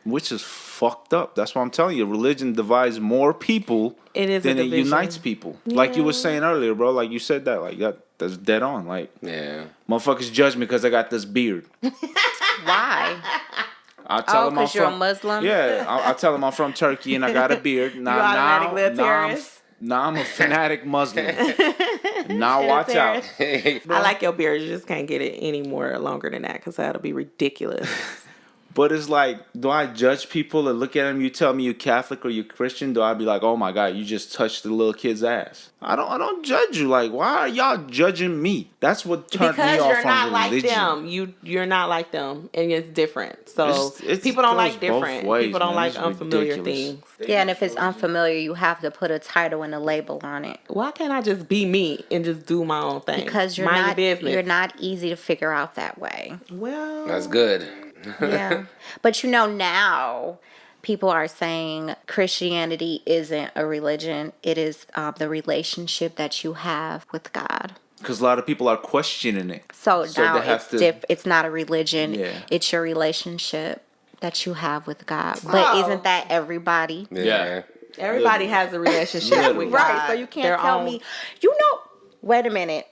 Which is fucked up. That's what I'm telling you. Religion divides more people It is a than it division. unites people. Like you were saying earlier, bro. Like you said that. Like that's dead on. Like Yeah. motherfuckers judge me because I got this beard. Why? I tell them I'm 'cause you're a from Muslim? Yeah, I tell them I'm from Turkey and I got a beard. Now, automatically a terrorist? Now I'm a fanatic Muslim. Now watch out. I like your beard. You just can't get it any more longer than that because that'll be ridiculous. But it's like, do I judge people and look at them? You tell me you're Catholic or you're Christian. Do I be like, oh my God, you just touched the little kid's ass? I don't judge you. Like, why are y'all judging me? That's what turned me Because off you're from not religion. like them. You're not like them, and it's different. So It's people don't goes like both different. ways, People don't man. like It's unfamiliar ridiculous. things. Yeah, and if it's unfamiliar, you have to put a title and a label on it. Why can't I just be me and just do my own thing? Because you're Mind not your business. you're not easy to figure out that way. Well, That's good. Yeah. But now people are saying Christianity isn't a religion. It is the relationship that you have with God. Because a lot of people are questioning it. So now they have it's not a religion. Yeah. It's your relationship that you have with God. But isn't that everybody? Yeah. everybody has a relationship Literally. with God. Right. So you can't their tell own. me, wait a minute.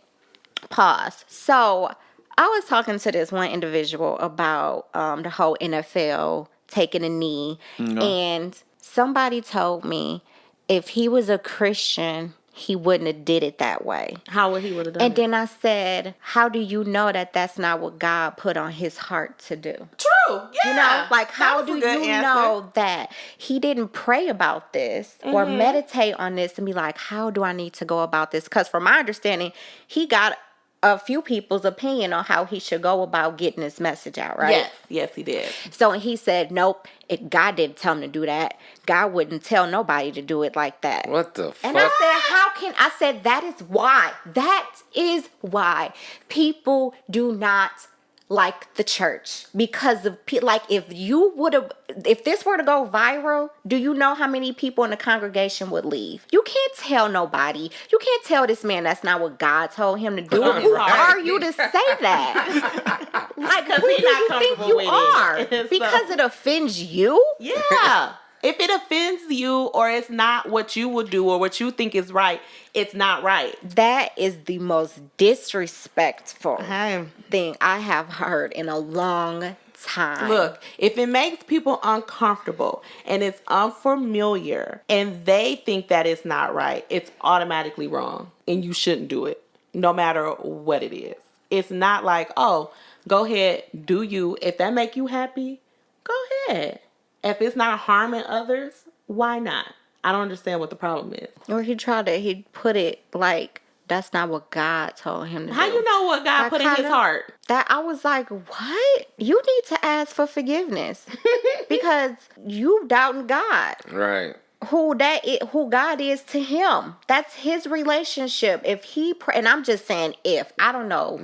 Pause. So I was talking to this one individual about the whole NFL taking a knee. And somebody told me if he was a Christian, he wouldn't have did it that way. How would he would have done And it? then I said, how do you know that that's not what God put on his heart to do? True. Yeah. You know, like, how That do was you a good answer. know that he didn't pray about this or meditate on this and be like, how do I need to go about this? Because from my understanding, he got a few people's opinion on how he should go about getting this message out, right? Yes, he did. So he said, nope, God didn't tell him to do that. God wouldn't tell nobody to do it like that. What the fuck? And I said, that is why people do not like the church, because of like, if this were to go viral, do you know how many people in the congregation would leave? You can't tell nobody. You can't tell this man that's not what God told him to do. Who are you to say that? Like, who do he's not you think comfortable you with are? it. Because it offends you? Yeah. If it offends you or it's not what you would do or what you think is right, it's not right. That is the most disrespectful Hey. thing I have heard in a long time. Look, if it makes people uncomfortable and it's unfamiliar and they think that it's not right, it's automatically wrong and you shouldn't do it, no matter what it is. It's not like, oh, Go ahead, do you. If that make you happy, go ahead. If it's not harming others, why not? I don't understand what the problem is. Or he put it like, that's not what God told him to do. How you know what God put in his heart? That I was like, what? You need to ask for forgiveness because you doubting God. Right. Who God is to him. That's his relationship. If he and I'm just saying I don't know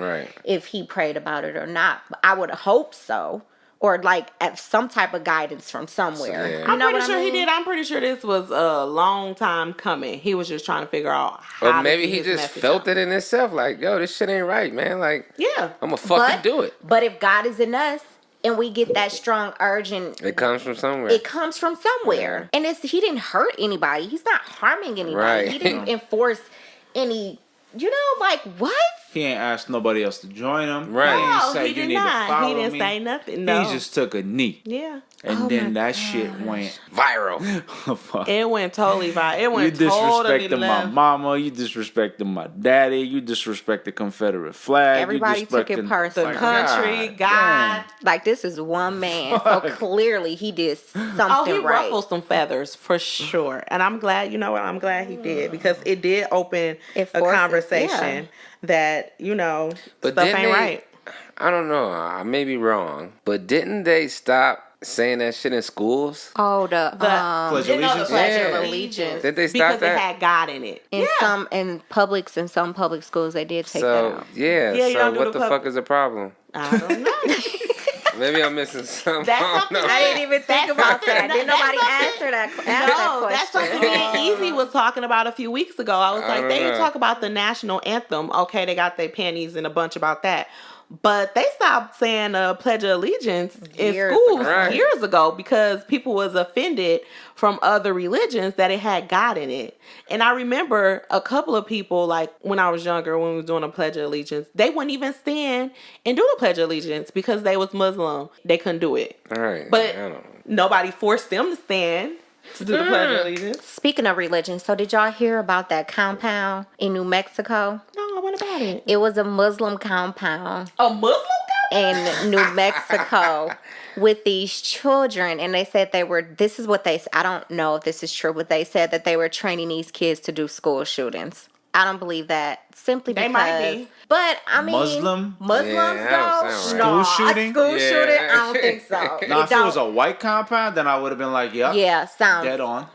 if he prayed about it or not. But I would hope so. Or like at some type of guidance from somewhere. Yeah. I'm pretty sure he did. I'm pretty sure this was a long time coming. He was just trying to figure out how. Or maybe he just felt it in himself. Like, yo, this shit ain't right, man. Like, yeah, I'm gonna fucking do it. But if God is in us and we get that strong urge, and it comes from somewhere. It comes from somewhere, and he didn't hurt anybody. He's not harming anybody. Right. He didn't enforce any. You know, like what? He ain't asked nobody else to join him. Right. He ain't No, say he did you need not. to follow He didn't me. say nothing. No. He just took a knee. Yeah. And then that shit went viral. fuck. It went totally viral. It went You totally disrespected my left. mama. You disrespected my daddy. You disrespected the Confederate flag. Everybody you took it disrespected personal. The country, God. Like this is one man, so clearly he did something Oh, he right. ruffled some feathers for sure, and I'm glad. You know what? I'm glad he did because it did open It a forces- conversation that But stuff didn't ain't right. I don't know. I may be wrong, but didn't they stop saying that shit in schools? Oh, the Pledge of Allegiance? Pledge of Yeah. Allegiance. Did they stop Because that? it had God in it. In some public schools they did take that So out. yeah. Yeah, you So don't do what the the fuck is the problem? I don't know. Maybe I'm missing something. That's I don't something know. I didn't even think about that. No, Didn't that's nobody something- answer that No, that's question? something me and Easy was talking about a few weeks ago. I was I like, don't they didn't know. talk about the national anthem. Okay, they got their panties and a bunch about that. But they stopped saying Pledge of Allegiance in Years schools ago. Right. years ago because people was offended from other religions that it had God in it. And I remember a couple of people, like when I was younger, when we was doing a Pledge of Allegiance, they wouldn't even stand and do the Pledge of Allegiance because they was Muslim. They couldn't do it. All right. But I don't know. nobody forced them to stand to do the Pledge of Allegiance. Speaking of religion, so did y'all hear about that compound in New Mexico? No, what about it? It was a Muslim compound A Muslim guy? in New Mexico with these children, and they said this is what I don't know if this is true, but they said that they were training these kids to do school shootings. I don't believe that simply They because might be. But I mean Muslims Yeah, that don't sound right. no, School shooting? a school Yeah. shooting, I don't think so. Now, if it don't- was a white compound, then I would have been like, yep, yeah, sounds dead on.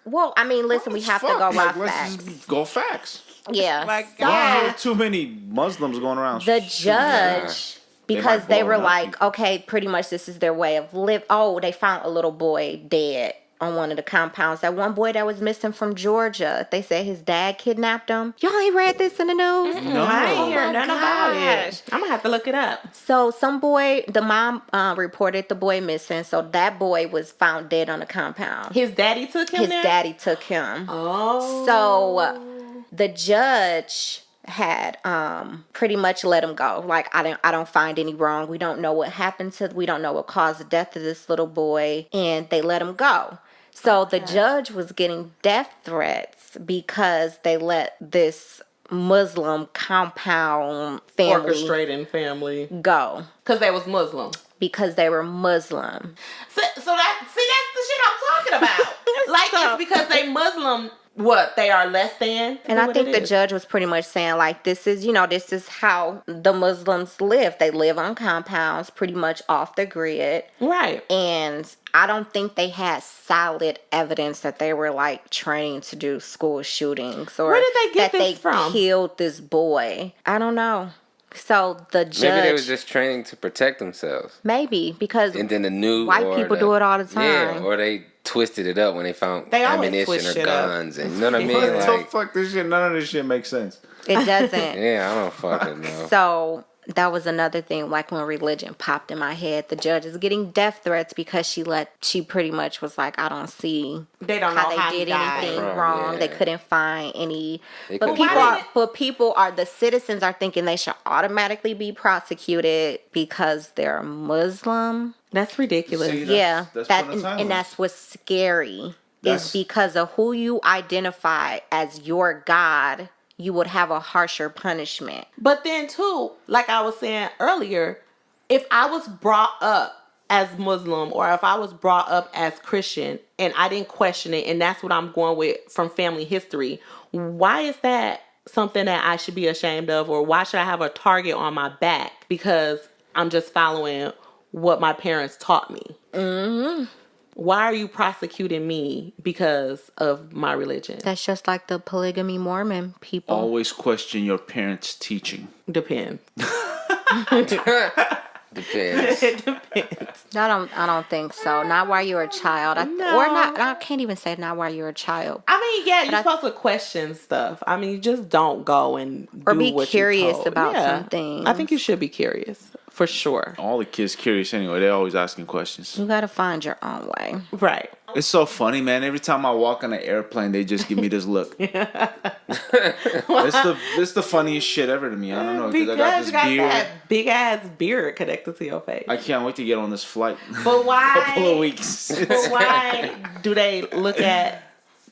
well, I mean, listen, we have to Fuck, go by like, let's facts. just go facts. Yeah. Like, so- I don't hear too many Muslims going around. the shooting. judge, They because might they blow were it up. like, okay, pretty much this is their way of live. Oh, they found a little boy dead on one of the compounds. That one boy that was missing from Georgia. They said his dad kidnapped him. Y'all ain't read this in the news? No. I ain't hear my nothing about gosh. it. I'm gonna have to look it up. So some boy, the mom reported the boy missing. So that boy was found dead on the compound. His daddy took him His there? daddy took him. Oh. So the judge had pretty much let him go. Like, I don't find any wrong. We don't know what happened we don't know what caused the death of this little boy, and they let him go. So the judge was getting death threats because they let this Muslim compound family orchestrating family. go Because they was Muslim. because they were Muslim. So that's the shit I'm talking about. Like, it's because they Muslim. What, they are less than? And I What think it the is. judge was pretty much saying, like, this is how the Muslims live. They live on compounds pretty much off the grid. Right. And I don't think they had solid evidence that they were, like, trained to do school shootings or Where did they get that this they from? killed this boy. I don't know. So the judge... Maybe they was just training to protect themselves. Maybe, because And then the new white or people do it all the time. Yeah, or they twisted it up when they found They always ammunition twist or shit up. guns, and you know what I mean? What the Like, fuck? This shit, none of this shit makes sense. it doesn't. yeah, I don't fucking know. So that was another thing, like when religion popped in my head. The judge is getting death threats because she pretty much was like, I don't see They don't how know they how did he died. anything Right, wrong. yeah. They couldn't find any. They But couldn't people are the citizens are thinking they should automatically be prosecuted because they're Muslim. That's ridiculous. See, That's putting a time on it. and that's what's scary. That's- Is because of who you identify as your God, you would have a harsher punishment. But then too, like I was saying earlier, if I was brought up as Muslim or if I was brought up as Christian and I didn't question it, and that's what I'm going with from family history, why is that something that I should be ashamed of, or why should I have a target on my back because I'm just following what my parents taught me? Mm-hmm. Why are you prosecuting me because of my religion? That's just like the polygamy Mormon people. Always question your parents' teaching. Depends. Depends. It depends. I don't think so. Not while you're a child. No. Or not. I can't even say not while you're a child. I mean, yeah, you're supposed to question stuff. I mean, you just don't go and Or do be what you're curious told. about some things. I think you should be curious for sure. All the kids curious anyway. They're always asking questions. You gotta find your own way. Right. It's so funny, man. Every time I walk on an airplane, they just give me this look. It's the funniest shit ever to me. I don't know, because I got this you got beard. that big ass beard connected to your face. I can't wait to get on this flight. But why? Couple of weeks. But why do they look at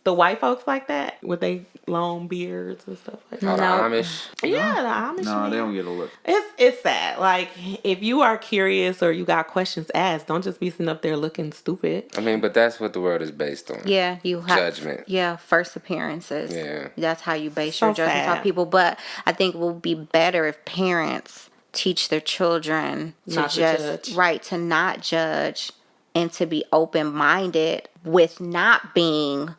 the white folks like that with they long beards and stuff like that? Oh, the Amish. Yeah, the Amish. No, man. they don't get a look. It's sad. Like, if you are curious or you got questions asked, don't just be sitting up there looking stupid. I mean, but that's what the world is based on. Yeah, you have Judgment. Yeah, first appearances. Yeah. That's how you base So your judgments sad. on people. But I think it will be better if parents teach their children to Not to just judge. right to not judge and to be open minded with not being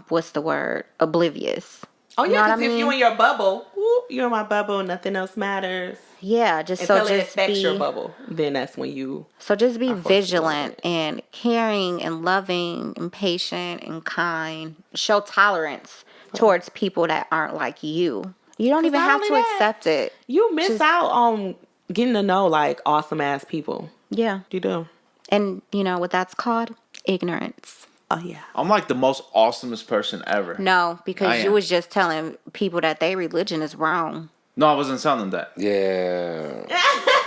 what's the word, oblivious. Oh, You know yeah, what I because if mean? you're in your bubble, whoop, you're in my bubble, nothing else matters. Yeah, just Until so it just affects be your bubble, then that's when you... so just be forced to vigilant and caring and loving and patient and kind. Show tolerance towards people that aren't like you. You don't even not have only to that, accept it. You miss Just- out on getting to know, like, awesome-ass people. Yeah. You do. And you know what that's called? Ignorance. Oh, yeah. I'm like the most awesomest person ever. No, I because you am. was just telling people that their religion is wrong. No, I wasn't telling them that. Yeah.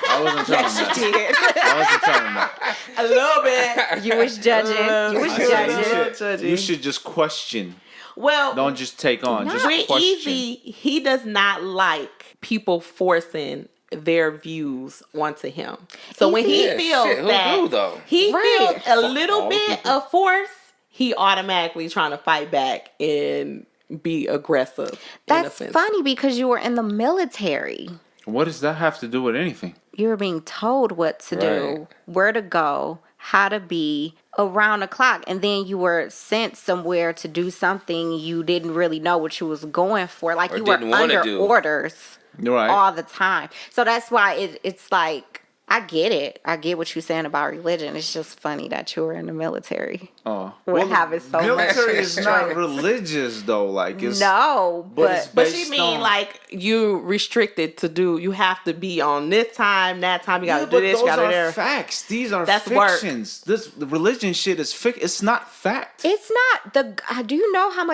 I wasn't telling them that. I wasn't telling them that. A little bit. You was judging. You was I said judging. you should just question. Well, Don't just take on. Just with question. Easy, he does not like people forcing their views onto him. So when he Yeah, feels shit, who that do, though? he Right. feels a little all the bit people. of force, he automatically trying to fight back and be aggressive. and That's offensive. funny because you were in the military. What does that have to do with anything? You were being told what to Right. do, where to go, how to be around the clock. And then you were sent somewhere to do something you didn't really know what you was going for. Like Or you were didn't wanna under do. orders Right. all the time. So that's why it's like, I get it. I get what you're saying about religion. It's just funny that you were in the military. Oh, We're having so much military is not restraints. religious though. Like it's No, but it's but But she based mean on- like you restricted to do, you have to be on this time, that time, you Yeah, gotta do but this, you those gotta do are there. facts. These are That's work. fictions. The religion shit is It's not fact. it's not the. Do you know how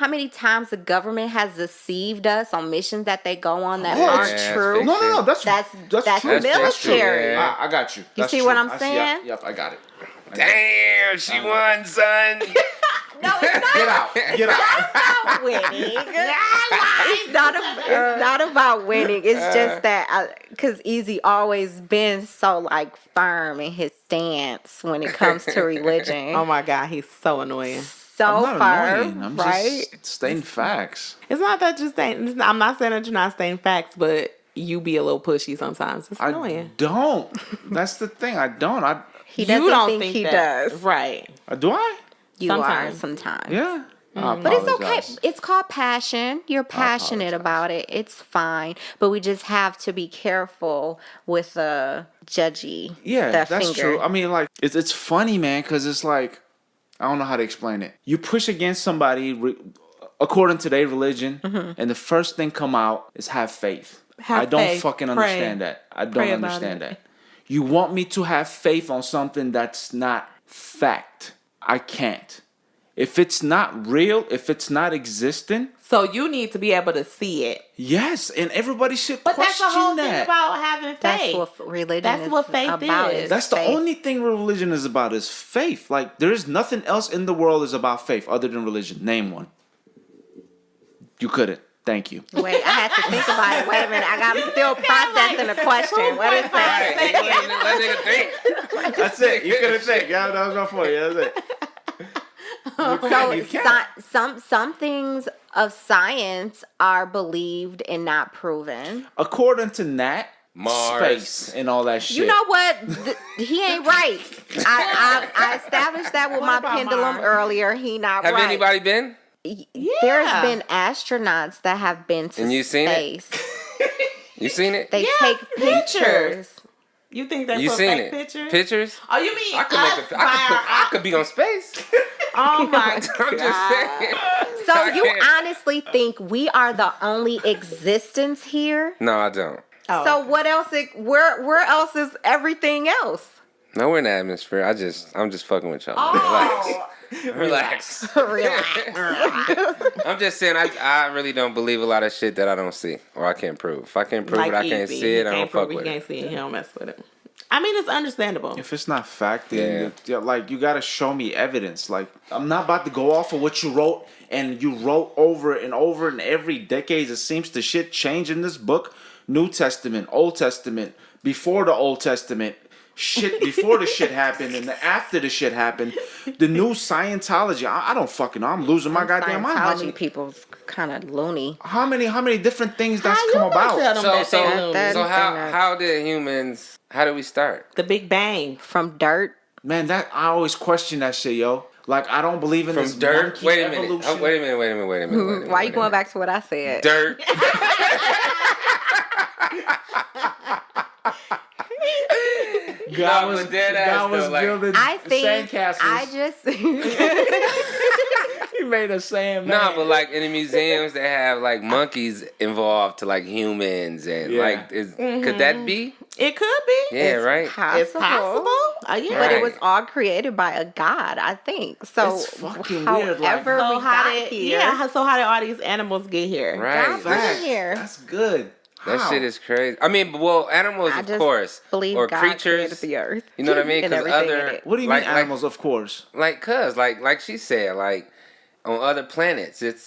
many times the government has deceived us on missions that they go on that Yeah, aren't it's true? No, That's that's true. That's military. yeah. I got you. You That's see true. what I'm I see. saying? Yep, I got it. Damn, she won, son. No, it's not. Get out. Get out. about winning. It's not about winning. It's just that because Easy always been so like firm in his stance when it comes to religion. Oh my God, he's so annoying. So I'm not firm, annoying. I'm right? just stating facts. It's not that you're saying, I'm not saying that you're not saying facts, but you be a little pushy sometimes. It's I annoying. don't. That's the thing. I don't. He doesn't think he that. does. Right. Do I? You Sometimes. are sometimes. Yeah. But it's okay. It's called passion. You're passionate about it. It's fine. But we just have to be careful with the judgy. Yeah, the that's finger. true. I mean, like, it's funny, man, because it's like, I don't know how to explain it. You push against somebody according to their religion, and the first thing come out is have faith. Have I don't faith. fucking Pray. understand that. I don't Pray about understand it. that. You want me to have faith on something that's not fact. I can't. If it's not real, if it's not existing, So you need to be able to see it. yes, and everybody should But that's question the whole that. thing about having faith. That's what religion That's is what faith about. is. That's the faith. only thing religion is about is faith. Like, there is nothing else in the world is about faith other than religion. Name one. You couldn't. Thank you. Wait, I had to think about it. Wait a minute. I'm still processing the question. What is that? Let nigga think. That's it. You couldn't think. Yeah, that was my point. That's it. So some things of science are believed and not proven. According to Nat, Mars. space and all that shit. You know what? He ain't right. I established that with my pendulum earlier. He not Have right. anybody been? There's been astronauts that have been to And you seen space. You seen it? They take pictures. You think that's You for seen fake it? pictures? Pictures? Oh, you mean I could be on space. Oh my I'm just saying. So I you can't. honestly think we are the only existence here? No, I don't. Oh. So what else? Where else is everything else? No, we're in the atmosphere. I'm just fucking with y'all. Oh. Relax. Relax. I'm just saying, I really don't believe a lot of shit that I don't see or I can't prove. If I can't prove Like it, I can't easy. see it. He I don't can't fuck prove it, with he it. can't see it. He don't mess with it. I mean, it's understandable. If it's not fact, then like you gotta show me evidence. Like I'm not about to go off of what you wrote, and you wrote over and over, and every decade it seems the shit change in this book. New Testament, Old Testament, before the Old Testament, shit before the shit happened, and after the shit happened. The new Scientology, I don't fucking know. I'm losing my goddamn mind. Scientology people's kind of loony. How many different things that's How you come gonna tell about? them So, that so, they loony? that- so that- how did humans? How did we start? The Big Bang. From dirt. Man, that I always question that shit, yo. Like I don't believe in From this dirt? monkey Wait a minute. evolution. Oh, wait a minute. Why you going back to what I said? Dirt. God No, was, but dead ass God was though, like- building I think sandcastles. I just He made a sand man. No, but like in the museums they have like monkeys involved to like humans and Yeah. like could that be? It could be. Yeah, right. possible. It's possible. Yeah. But Right. it was all created by a god, I think. So It's fucking weird, like- however So we how got did here, so how did all these animals get here? Right. God put Facts. it here. That's good. That How? shit is crazy. I mean, well, animals, I of just course, believe or God created creatures. the earth. You know what I mean? and Because everything in other, it. What do you mean animals? Of course. Like she said, like on other planets, it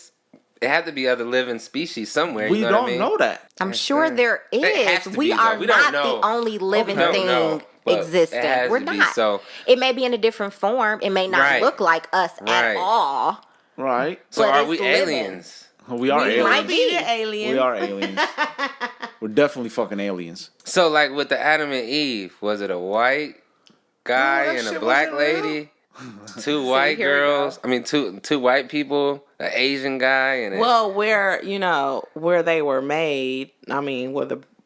had to be other living species somewhere. We you know don't what I mean? know that. I'm sure there has is. to We be, though. are We don't not know. the only living We don't thing know, but it existing. has We're to be, not. so- It may be in a different form. It may not Right. look like us Right. at all. Right? So But are it's we living. aliens? We are We aliens. might be be. the aliens. We are aliens. We're definitely fucking aliens. So like with the Adam and Eve, was it a white guy No, that and a shit black wasn't real. lady? Two white here we girls. I mean, two white people, an Asian guy, and Well, where they were made. I mean,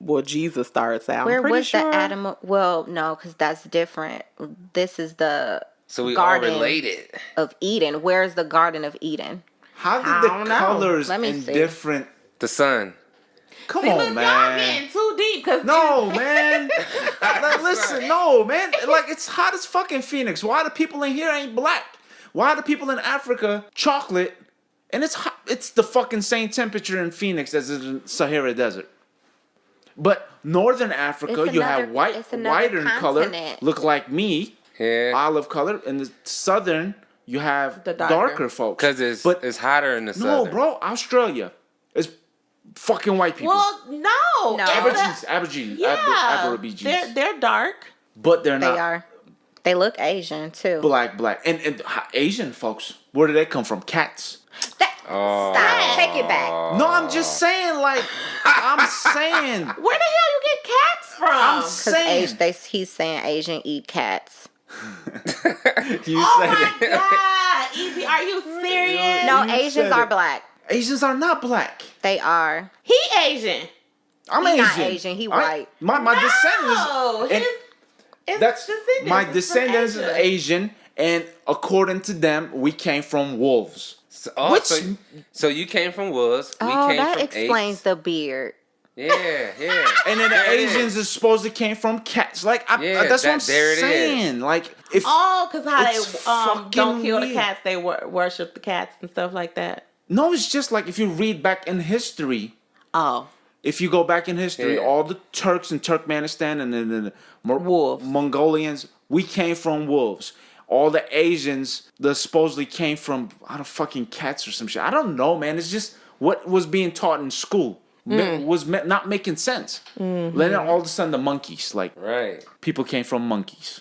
where Jesus starts out. Where I'm pretty was sure. the Adam? Well, no, because that's different. This is the so we all Garden related. of Eden. Where's the Garden of Eden? How I did don't the know. colors Let me and see. different... The sun. Come See, on, look, y'all man. getting too deep. Cause No, man. Like, listen, no, man. Like, it's hot as fucking Phoenix. Why the people in here ain't black? Why the people in Africa chocolate? And it's hot. It's the fucking same temperature in Phoenix as in Sahara Desert. But Northern Africa, It's you have another- it's another whiter in color, continent. look like me, Yeah. olive color. And the Southern, you have The darker. darker folks. Because it's hotter in the no, southern. bro, Australia is fucking white people. well, no. No. Aborigines, Yeah, Aborigines. they're dark. But they're They not are. They look Asian too. black. And Asian folks, where do they come from? Cats. Oh. Stop. Take it back. No, I'm just saying, like, I'm saying. Where the hell you get cats from? I'm Because saying. he's saying Asian eat cats. You Oh said my it. God, Easy, are you serious? No, You Asians said are it. black. Asians are not black. They are. He Asian. I'm He Asian. not Asian, he white. My No, descendants. and his that's descendants my is from descendants is Asia. Asian, and according to them, we came from wolves. So, so you came from wolves. We Oh, came that from explains apes. the beard. Yeah. And then the There it Asians is supposed to came from cats. Like, Yeah, that's what I'm there it is. saying. Like, if Oh, because how It's they don't fucking kill the weird. cats, they worship the cats and stuff like that. no, it's just like if you read back in history. Oh, If you go back in history, Yeah. all the Turks in Turkmenistan and then the Wolves. Mongolians, we came from wolves. All the Asians, supposedly came from, I don't fucking cats or some shit. I don't know, man. It's just What was being taught in school was not making sense. Then all of a sudden the monkeys, like Right. people came from monkeys.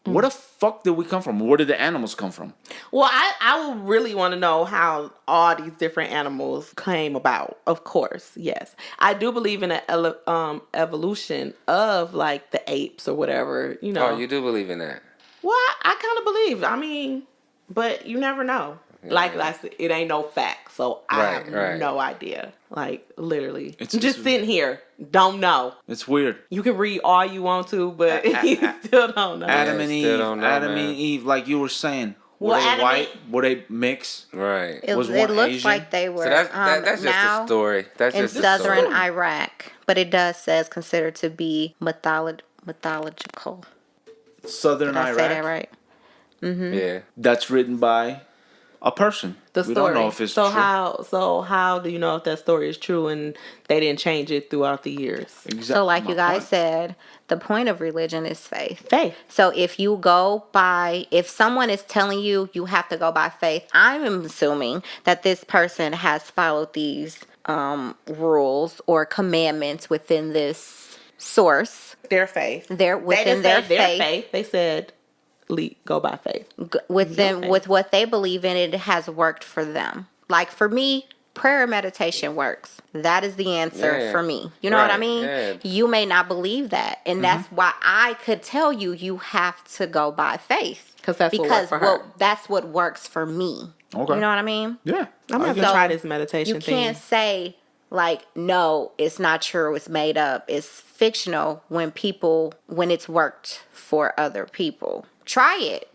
Where the fuck did we come from? Where did the animals come from? Well, I would really want to know how all these different animals came about. Of course, yes. I do believe in an evolution of like the apes or whatever, you know. Oh, you do believe in that? Well, I kind of believe. I mean, but you never know. Yeah. Like I said, it ain't no fact, so I have Right. no idea. Like literally, It's just sitting here, don't know. It's weird. You can read all you want to, but you still don't know. Adam and still Eve, don't know, Adam man. and Eve, like you were saying, were Well, they Adam white? and- Were they mixed? Right. It Was looks one Asian? like they were. So that's just now a story. That's in just a southern story. Iraq, but it does says considered to be mythological. Southern Did I Iraq. say that right? Yeah. That's written by a person. The we story. don't know if it's so true. how do you know if that story is true and they didn't change it throughout the years? So, like My you guys point. said, the point of religion is faith. Faith. So if you go by, if someone is telling you you have to go by faith, I'm assuming that this person has followed these rules or commandments within this source. Their faith. They're They within didn't their say their faith. faith. They said, go by faith. With what they believe in, it has worked for them. Like for me, prayer and meditation works. That is the answer Yeah. for me. You know what I Right, mean? yeah. You may not believe that, and that's why I could tell you you have to go by faith 'Cause that's what worked for her. that's what works for me. Okay. You know what I mean? Yeah. I'm gonna have to So, try this meditation You thing. can't say like, no, it's not true, it's made up, it's fictional when it's worked for other people. Try it.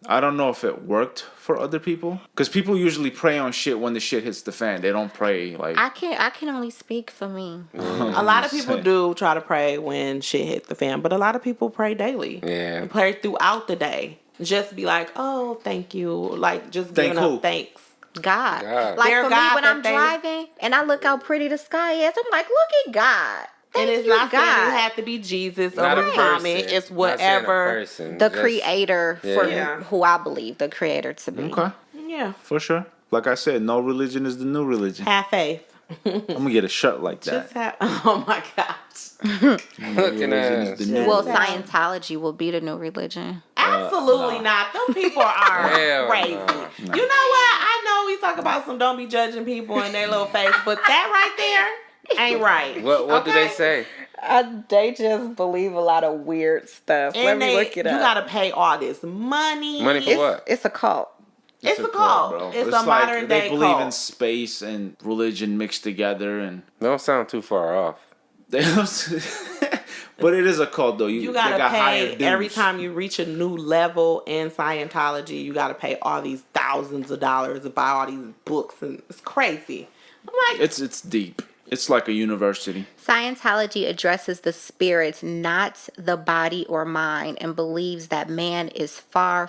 I don't know if it worked for other people because people usually pray on shit when the shit hits the fan. They don't pray like. I can only speak for me. A lot of people do try to pray when shit hit the fan, but a lot of people pray daily. Yeah. And pray throughout the day. Just be like, oh, thank you. Like, just Thank giving who? up thanks. God. God. Like Their for God me when that I'm they- driving and I look how pretty the sky is, I'm like, look at God. Thank And it's you, not saying God. it have to be Jesus or Not a Muhammad. person. It's Not saying a whatever. person. The Just- creator for Yeah. who I believe the creator to be. Okay, Yeah. for sure. Like I said, no religion is the new religion. Have faith. I'm gonna get a shirt like that. Just have. Oh my gosh. Looking Religion is at the new Well, religion. Scientology will be the new religion. Absolutely not. Them people are Hell crazy. no. You know what? I know we talk about some don't be judging people in their little face, but that right there ain't right. what do they Okay? say? They just believe a lot of weird stuff. And you gotta pay all this money. Money for what? It's a cult. It's a cult. bro. It's a like modern day They believe in cult. space and religion mixed together, and Don't sound too far off. they but it is a cult though. You they gotta got higher pay dues. every time you reach a new level in Scientology. You gotta pay all these thousands of dollars to buy all these books, and it's crazy. I'm like, It's deep. It's like a university. Scientology addresses the spirit, not the body or mind, and believes that man is far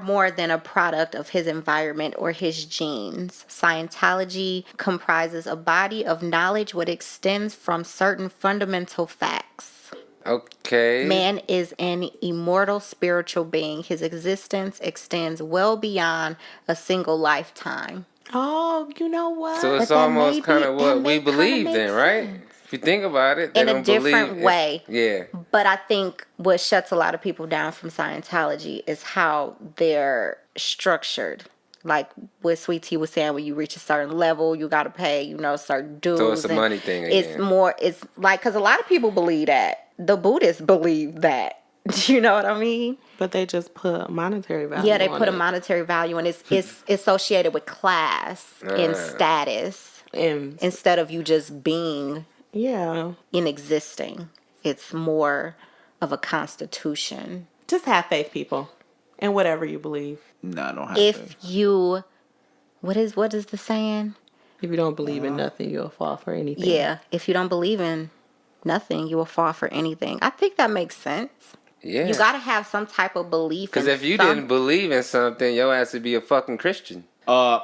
more than a product of his environment or his genes. Scientology comprises a body of knowledge which extends from certain fundamental facts. Okay. Man is an immortal spiritual being. His existence extends well beyond a single lifetime. oh, you know what? So it's But that almost may kind be- of that what may we believe kinda then, make right? sense. If you think about it, they In a don't different believe way. Yeah. But I think what shuts a lot of people down from Scientology is how they're structured. Like what Sweet Tea was saying, when you reach a certain level, you got to pay, certain dues. So it's a and money thing It's again. more, it's like, because a lot of people believe that. The Buddhists believe that. You know what I mean? But they just put monetary value. Yeah, they on put a it. monetary value, and it's associated with class and status And instead of you just being yeah, in existing. It's more of a constitution. just have faith, people, in whatever you believe. Nah, I don't have If to. you, what is the saying? If you don't believe in nothing, you'll fall for anything. Yeah, if you don't believe in nothing, you will fall for anything. I think that makes sense. Yeah. You got to have some type of belief. Because in if you some- didn't believe in something, your ass would be a fucking Christian. No,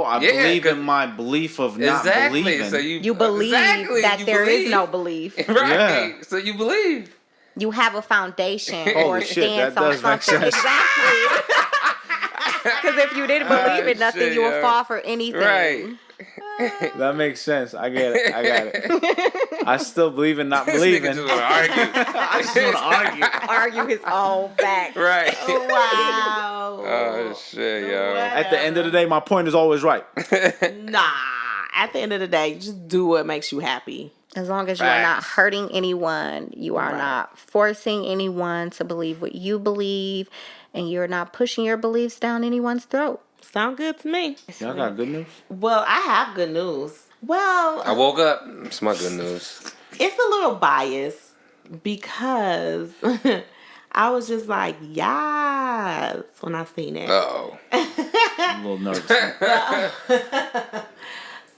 I Yeah, believe 'cause- in my belief of not Exactly. believing. So you believe exactly, that you there is believe. no belief. Right. Yeah. So you believe. You have a foundation Holy or shit, stance that on does make something. sense. Exactly. Because if you didn't believe in nothing, shit, you would yo. fall for anything. Right. That makes sense. I get it. I got it. I still believe in not believing. Nigga just want to argue. I just want to argue. Argue his own facts. Right. Wow. Oh shit, yo. At the end of the day, my point is always right. Nah. At the end of the day, just do what makes you happy. As long as you are not Facts. hurting anyone, you are Right. not forcing anyone to believe what you believe, and you're not pushing your beliefs down anyone's throat. Sound good to me. Y'all got good news? Well, I have good news. Well, I woke up. It's my good news. it's a little biased because I was just like, yes, when I seen it. Uh-oh. I'm a little nervous.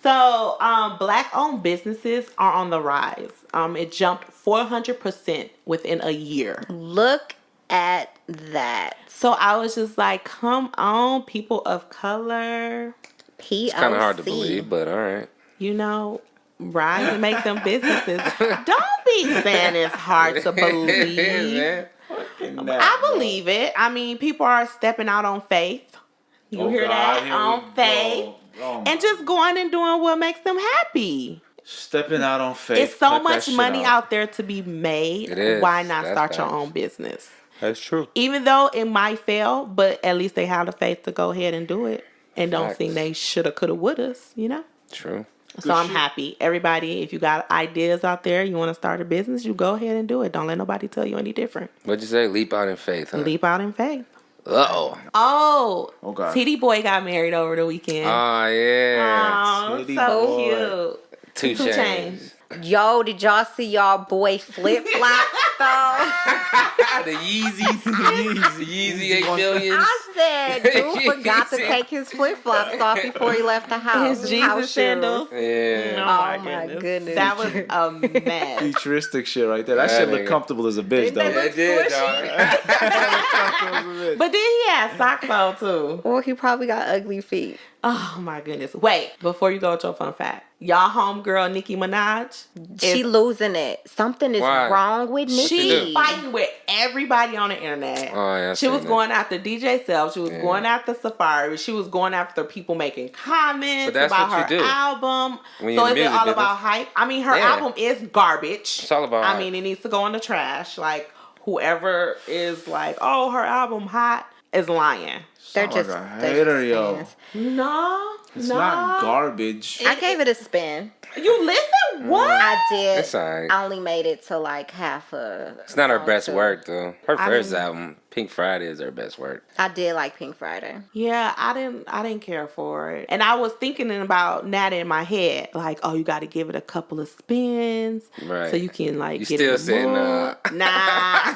So, black-owned businesses are on the rise. It jumped 400% within a year. Look at that. So I was just like, come on, people of color, It's Kind of hard to believe, but all right. you know, rise and make them businesses. Don't be saying it's hard to believe. Man. I believe it. I mean, people are stepping out on faith. You hear that? On faith. And just going and doing what makes them happy. Stepping out on faith. It's so Cut that much shit money out there to be made. It is. Why not That's start your facts. own business? That's true. Even though it might fail, but at least they have the faith to go ahead and do it. And don't Facts. think they shoulda, coulda, wouldas, you know? True. So I'm happy. Everybody, if you got ideas out there, you want to start a business, you go ahead and do it. Don't let nobody tell you any different. What'd you say? Leap out in faith, huh? Leap out in faith. Uh-oh. Oh, Okay. TD Boy got married over the weekend. Oh, yeah. Oh, Titty so Boy. cute. 2 Two Chainz. Yo, did y'all see y'all boy flip flops though? The Yeezys. The Yeezy 8 millions. I said, dude forgot to take his flip flops off before he left the house. His House Jesus shoes. sandals. Yeah. Oh my goodness. That was a mess. Futuristic shit right there. That Yeah, shit look nigga. comfortable as a bitch, though. they look It did, dog. But then he had socks on too. Or he probably got ugly feet. Oh my goodness. Wait, before you go with your fun fact. Y'all homegirl Nicki Minaj. She losing it. Something is Why? wrong with she Nicki. do? Fighting with everybody on the internet. Oh, yeah, I She was seen going after DJ Self. She was going after Safari. She was going after people making comments But that's about what you her do album. when So you're in is the it music all business. about hype? I mean, her Yeah. album is garbage. It's all about I hype. mean, it needs to go in the trash. Like, whoever is like, oh, her album hot is lying. They're Sound just like a they're hater, just yo. fans. No. It's no. not garbage. I gave it a spin. You listen? What? I did. It's alright. I only made it to like half a. It's not her song best two. work, though. Her I first mean- album, Pink Friday, is her best work. I did like Pink Friday. Yeah, I didn't care for it. And I was thinking about Nata in my head, like, oh, you got to give it a couple of spins, Right. so you can like You get still in the saying, mood. Nah.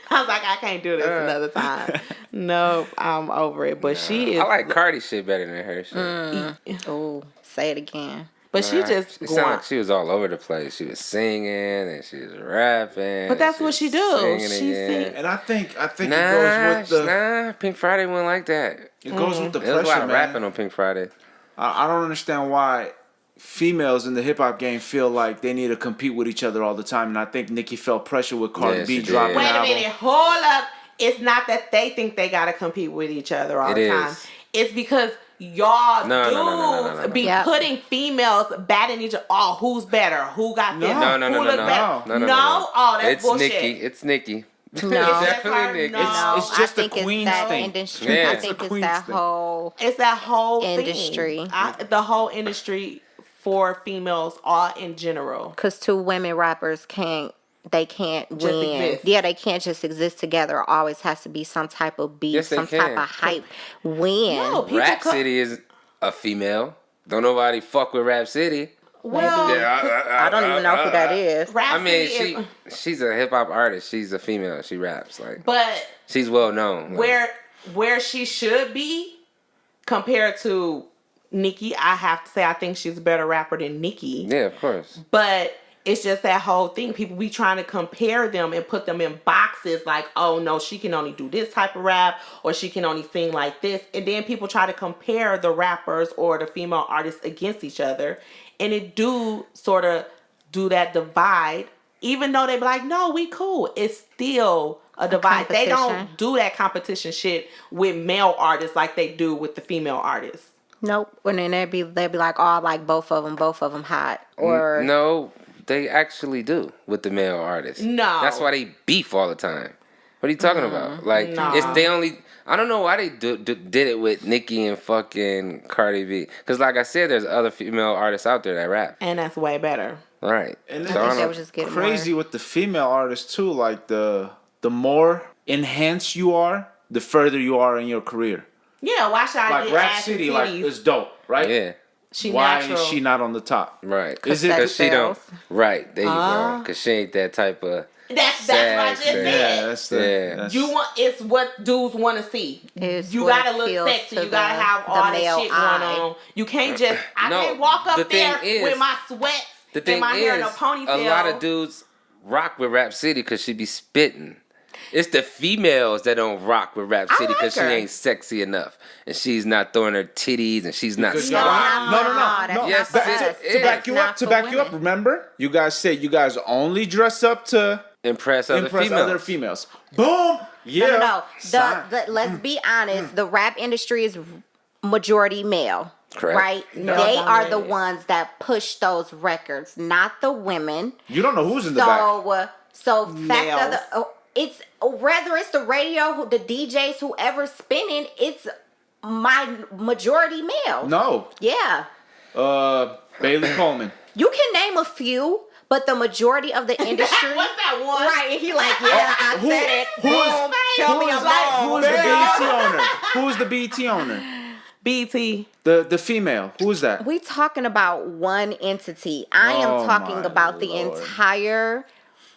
I was like, I can't do this another time. Nope, I'm over it. But she is, I like Cardi shit better than her shit. Oh, say it again. but she just It going. sounded like she was all over the place. She was singing and she was rapping. But that's and what she was do. singing She again. sing. And I think Nah, it goes with the Pink Friday wasn't like that. it goes with the There was a lot pressure, of man. rapping on Pink Friday. I don't understand why females in the hip hop game feel like they need to compete with each other all the time, and I think Nicki felt pressure with Cardi Yeah, B she did. dropping Wait an a album. minute, hold up. It's not that they think they gotta compete with each other all It the time. is. It's because y'all No, dudes no, no, no, no, no, no. be Yep. putting females batting each other. Oh, who's better? Who got this? No, No, Who no, look no. better? No. Oh, that's It's bullshit. Nicki. It's Nicki. No. Definitely Nicki. No. It's just I a think queen's it's that thing. industry. Yeah. I It's think a it's queen's that thing. whole. It's that whole Industry. Thing. The whole industry for females, all in general. Because two women rappers can't win. exist. Yeah, they can't just exist together. It always has to be some type of beef, Yes, they some type can. of hype win. No, people Rap co- City is a female. Don't nobody fuck with Rap City. Well, I don't even know who that is. Rap I mean, City is- she's a hip hop artist. She's a female. She raps like but she's well known. Like, where she should be compared to Nicki, I have to say I think she's a better rapper than Nicki. yeah, of course. But it's just that whole thing. People be trying to compare them and put them in boxes like, oh no, she can only do this type of rap or she can only sing like this. And then people try to compare the rappers or the female artists against each other. And it do sort of do that divide even though they be like, no, we cool, it's still a divide. They don't competition. do that competition shit with male artists like they do with the female artists. Nope. And then they'd be like, oh, I like both of them hot. Or No, they actually do with the male artists. No. That's why they beef all the time. What are you talking about? Like, No. it's they only... I don't know why they did it with Nicki and fucking Cardi B. Because like I said, there's other female artists out there that rap. And that's way better. All right. And So then I I don't think they know. was just getting crazy more. with the female artists too. Like the more enhanced you are, the further you are in your career. Yeah, why should I Like get Rap ass and City, like titties? is dope, right? Yeah. She Why natural. is she not on the top? Right. Is it- Because she don't... sales. Right. There you go. Because she ain't that type of... That's what I just Sex, said. Yeah, that's the. Yeah. That's, You want it's what dudes want to see. It's You what gotta look appeals sexy. to You gotta the- have the all this male shit eye. going on. You can't just I No, can't walk the up thing there is- with my sweats The and thing my hair in a is, ponytail. a lot of dudes rock with Rap City because she be spitting. It's the females that don't rock with Rap City like because she her. ain't sexy enough. And she's not throwing her titties and she's not Because No, smart. no. that's Yes, not for it us. is. To back That's you not up, to for back you up. women. Remember, you guys said you guys only dress up to Impress other impress females. other females. Boom. Yeah. No. Sign. Let's be honest. The rap industry is majority male. Correct. Right? Male They are the dominated. ones that push those records, not the women. You don't know who's in the back. So fact of Males. the it's whether it's the radio, the DJs, whoever's spinning, it's my majority male. No. Yeah. Bailey Coleman. You can name a few, but the majority of the industry. What's that one? Right, and he like, yeah, I Who- said it. who is- Boom, tell me about Who is the BET owner? Who is the BET owner? BT. The female. Who is that? We talking about one entity. I am Oh, talking my about the Lord. entire.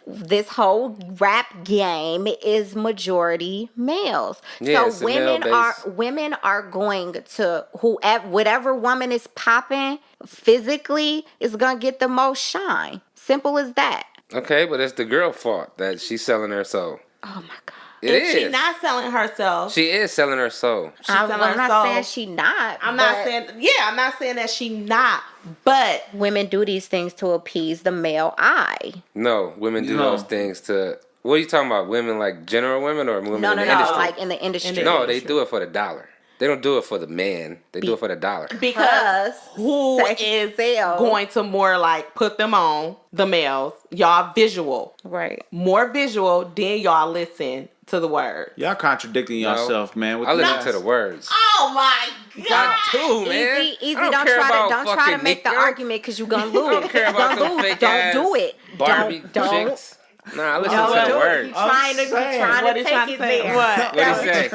This whole rap game is majority males. Yeah, So it's a male women are going to whatever woman is popping physically is gonna get the most shine. Simple as that. Okay, but it's the girl fault that she's selling her soul. Oh my god. It If she is. not selling herself, She is selling her soul. I'm selling not her saying soul. she not. I'm not but saying I'm not saying that she not, but women do these things to appease the male eye. No, women do No. those things to... What are you talking about? Women like general women or women No, in no, the no. industry? Like in the industry. No, they do it for the dollar. They don't do it for the man. They do it for the dollar. because who sex is sells. going to more like put them on the males? Y'all visual, Right. more visual. Then y'all listen to the word. Y'all contradicting No. yourself, man. With I the listen ass. to the words. Oh my I god! do, man. Easy. I Don't care try about to try to fucking make the Nick. argument because you're gonna lose. I don't care about Don't them lose. fake Don't ass do it. Barbie Don't. chicks. Nah, I listen Don't to the do it. words. He's trying to What he take trying to it say? there. What? What do you say?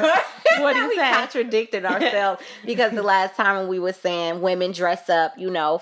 What he We say? contradicted ourselves because the last time when we were saying women dress up,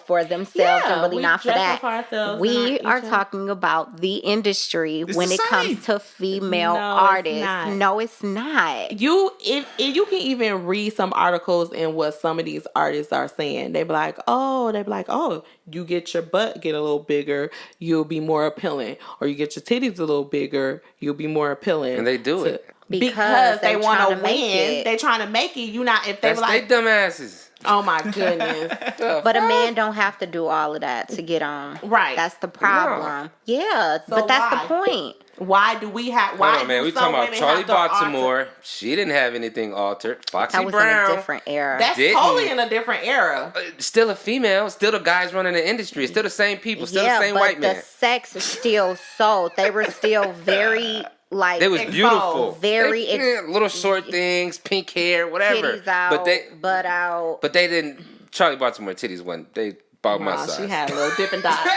for themselves and really we not for dress that. up for ourselves We and are each other. talking about the industry It's when the it same. comes to female No, it's artists. not. No, it's not. You if you can even read some articles and what some of these artists are saying. They be like, oh, you get your butt get a little bigger, you'll be more appealing, or you get your titties a little bigger, you'll be more appealing. And they do it. Because they they want to tryna make win. it. They trying to make it. You not if they That's be they like, dumbasses. oh my goodness. But a man don't have to do all of that to get on. Right. That's the problem. Yeah, So but that's why? the point. Why do we have? Why Hold on, man. do We some talking about women Charlie have to alter- Baltimore. She didn't have anything altered. Foxy That was Brown. in a different era. That's Didn't. totally in a different era. Still a female. Still the guys running the industry. Still the same people. Still the same but white the man. sex is still sold. They were still very like They was Exposed. beautiful. Very little short things, pink hair, whatever. titties out, but they, butt out. but they didn't. Charlie Baltimore titties went. They bought my Nah, size. she had a little dipping dots.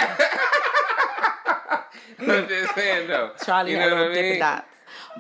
I'm just saying though. Charlie you had know little what I dipping mean? dots.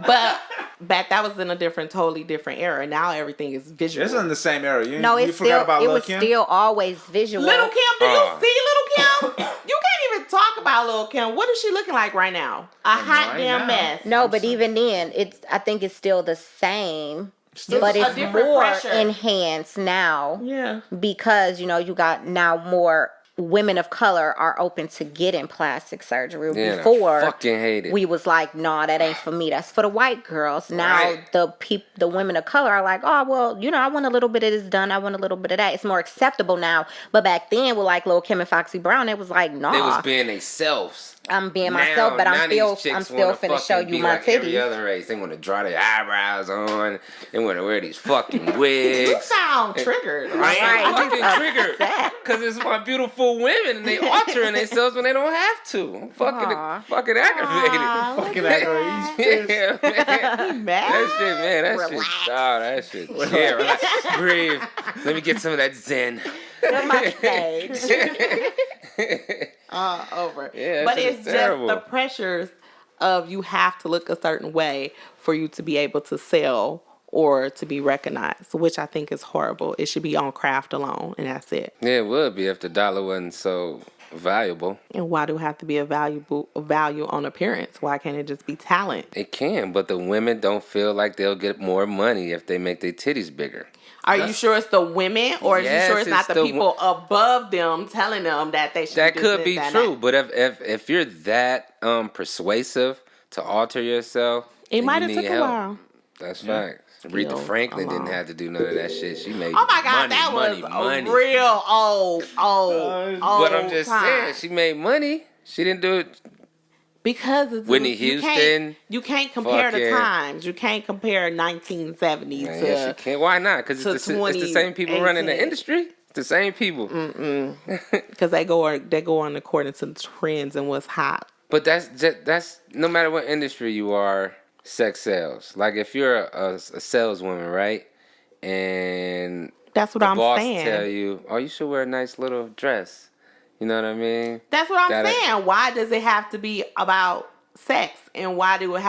But back that was in a totally different era. Now everything is visual. It's in the same era. You, No, you it's forgot still about it Lil' was Kim? still always visual. Little Kim, do you see Little Kim? You can't even talk about Little Kim. What is she looking like right now? A hot right damn now. mess. No, but even then, I think it's still the same. Still But the it's a different more pressure. enhanced now Yeah. because you got now more women of color are open to getting plastic surgery. Yeah, Before, I fucking hate it. we was like, nah, that ain't for me. That's for the white girls. Now Right. the women of color are like, oh well, I want a little bit of this done. I want a little bit of that. It's more acceptable now. But back then, with like Lil' Kim and Foxy Brown, it was like, nah. They was being themselves. I'm being myself, but I'm still finna show you my like every titties. other race. They want to draw their eyebrows on. They want to wear these fucking wigs. You sound triggered. I am Right, fucking triggered because it's my beautiful women and they altering themselves when they don't have to. I'm fucking aggravated. Fucking aggravated. Yeah, man. Mad? That shit. Yeah, relax. Breathe. Let me get some of that zen. On my stage. Over. Yeah, But that shit it's is terrible. just the pressures of you have to look a certain way for you to be able to sell or to be recognized, which I think is horrible. It should be on craft alone, and that's it. Yeah, it would be if the dollar wasn't so valuable. And why do it have to be a value on appearance? Why can't it just be talent? It can, but the women don't feel like they'll get more money if they make their titties bigger. Are you sure it's the women, or are you Yes, sure it's not it's the the people above them telling them that they should? That do could this, be that, true, that? but if you're that persuasive to alter yourself, It then might you have need took a help. while. That's facts. Aretha Franklin didn't have to do none of that shit. She made Oh my God, money, that money, was money. a real old But I'm just time. saying, she made money. She didn't do it. Because it's Whitney Houston, you can't compare the fucking- times. You can't compare 1970 Man, to. yes, you can. Why not? Because to it's the same people running the 2018. industry. It's the same people. Because they go on according to the trends and what's hot. But that's no matter what industry you are, sex sells. Like if you're a saleswoman, right? And That's what the I'm boss saying. tell you, oh, you should wear a nice little dress. You know what I mean? That's what I'm That- saying. Why does it have to be about sex? And why do I